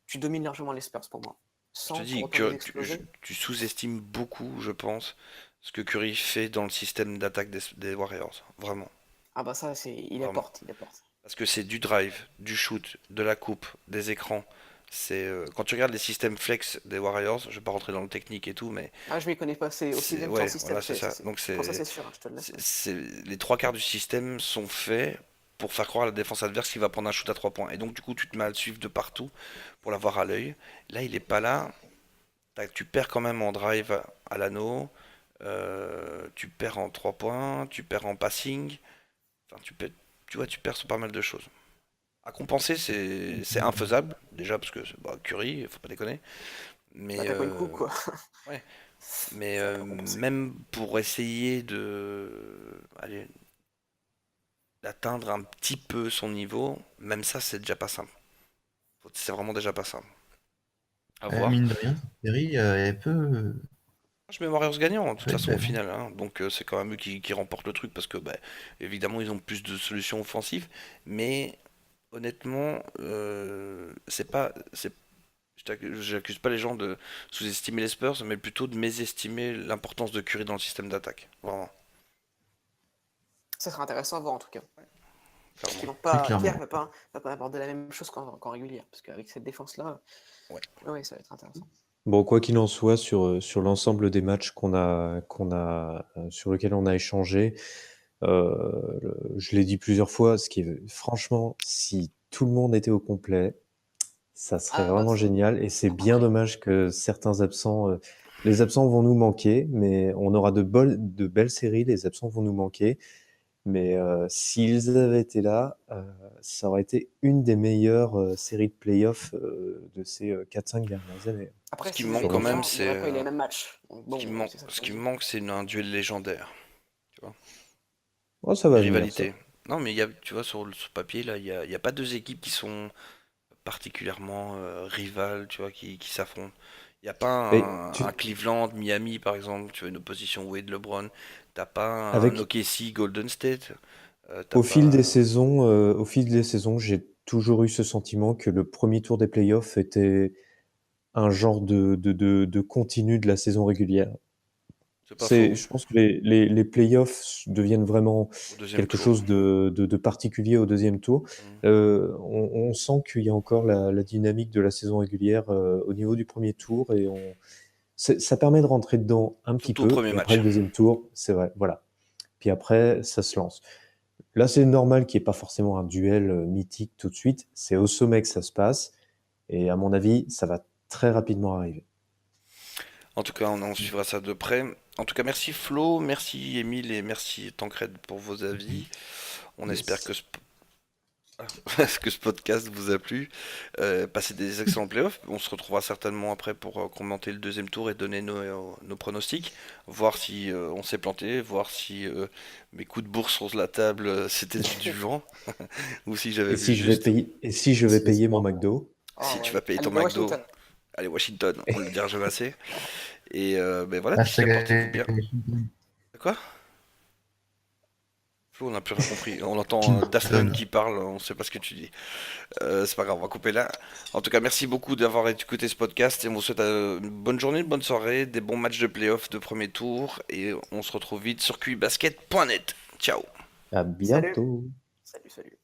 tu domines largement les Spurs pour moi, Je te sans pour dis autant que les exploser. tu sous-estimes beaucoup, je pense, ce que Curry fait dans le système d'attaque des Warriors. Vraiment, Ah bah ça, il vraiment. apporte, il apporte. Parce que c'est du drive, du shoot, de la coupe, des écrans. Quand tu regardes les systèmes flex des Warriors, je vais pas rentrer dans le technique et tout, mais Ah, je m'y connais pas, c'est aussi bien que dans le ouais, système, voilà, c'est ça. Donc pour ça c'est sûr, hein, je te le laisse. les trois quarts du système sont faits pour faire croire à la défense adverse qu'il va prendre un shoot à 3 points. Et donc du coup, tu te mets à le suivre de partout pour l'avoir à l'œil. Là, il est pas là. Tu perds quand même en drive à l'anneau. Tu perds en 3 points. Tu perds en passing. Enfin, tu vois, tu perds sur pas mal de choses. À compenser, c'est infaisable, déjà, parce que bah, Curry, faut pas déconner. Bah Mais, t'as pas une coupe, quoi. ouais. Mais Ça va pas compenser. même pour essayer allez, d'atteindre un petit peu son niveau, même ça, c'est déjà pas simple. C'est vraiment déjà pas simple. À voir. Mine de rien, cette série, elle Je mets Warriors gagnant, de toute peut être façon, au belle, hein. final, hein. Donc c'est quand même eux qui remportent le truc, parce que, bah, évidemment, ils ont plus de solutions offensives. Mais honnêtement, c'est pas, c'est j'accuse pas les gens de sous-estimer les Spurs, mais plutôt de mésestimer l'importance de Curry dans le système d'attaque. Vraiment, Ça sera intéressant à voir en tout cas. Parce clairement. qu'ils vont Très pas, Kerr clairement. va pas aborder la même chose qu'en régulière. Parce qu'avec cette défense-là, Ouais. ouais, ça va être intéressant. Bon, quoi qu'il en soit, sur l'ensemble des matchs sur lesquels on a échangé, je l'ai dit plusieurs fois, franchement, si tout le monde était au complet, ça serait Ah bah vraiment génial. Et c'est bien après, dommage que certains absents, les absents vont nous manquer, mais on aura de belles séries. Les absents vont nous manquer. Mais s'ils avaient été là, ça aurait été une des meilleures séries de playoffs de ces 4-5 dernières années. Ce après qui me s'ils manque avaient Sur quand été même, là, il n'y c'est aurait pas eu les mêmes matchs. Donc ce qui me bon, manque, c'est ça ce qu'il faut qui se me dire. manque, c'est un duel légendaire, tu vois, Oh, ça une va venir, ça. rivalité. Non, mais tu vois, sur papier, là, il y a pas deux équipes qui sont particulièrement rivales, tu vois, qui s'affrontent. Il n'y a pas Mais un Cleveland, Miami, par exemple, tu vois, une opposition Wade-LeBron. T'as pas un avec, OKC, Golden State. T'as au fil des pas. saisons, j'ai toujours eu ce sentiment que le premier tour des playoffs était un genre de continu de la saison régulière. C'est pas faux. Je pense que les playoffs deviennent vraiment Au deuxième quelque tour. chose de particulier au deuxième tour. Mm. On sent qu'il y a encore la dynamique de la saison régulière au niveau du premier tour et ça permet de rentrer dedans un petit Surtout au peu. premier Et après match. le deuxième tour, c'est vrai, voilà. Puis après, ça se lance. Là, c'est normal qu'il n'y ait pas forcément un duel mythique tout de suite. C'est au sommet que ça se passe. Et à mon avis, ça va très rapidement arriver. En tout cas, on suivra ça de près. En tout cas, merci Flo, merci Émile et merci Tancred pour vos avis. On espère Yes. que ce podcast vous a plu. Passez des excellents playoffs. On se retrouvera certainement après pour commenter le deuxième tour et donner nos pronostics. Voir si on s'est planté, voir si mes coups de bourse sur la table c'était du vent ou si j'avais vu juste. Et si je vais C'est payer mon espoir. McDo? Ah Si tu ouais. vas payer ton Allez, McDo, Washington. allez Washington, on le dira jamais assez. Et ben voilà, d'ici là, portez-vous bien. Hashtag Quoi? Flo, on n'a plus rien compris. On entend Daft Punk Washington. qui parle, on sait pas ce que tu dis. C'est pas grave, on va couper là. En tout cas, merci beaucoup d'avoir écouté ce podcast et on vous souhaite une bonne journée, une bonne soirée, des bons matchs de playoff de premier tour et on se retrouve vite sur QIBasket.net. Ciao! À Salut. bientôt. Salut, salut.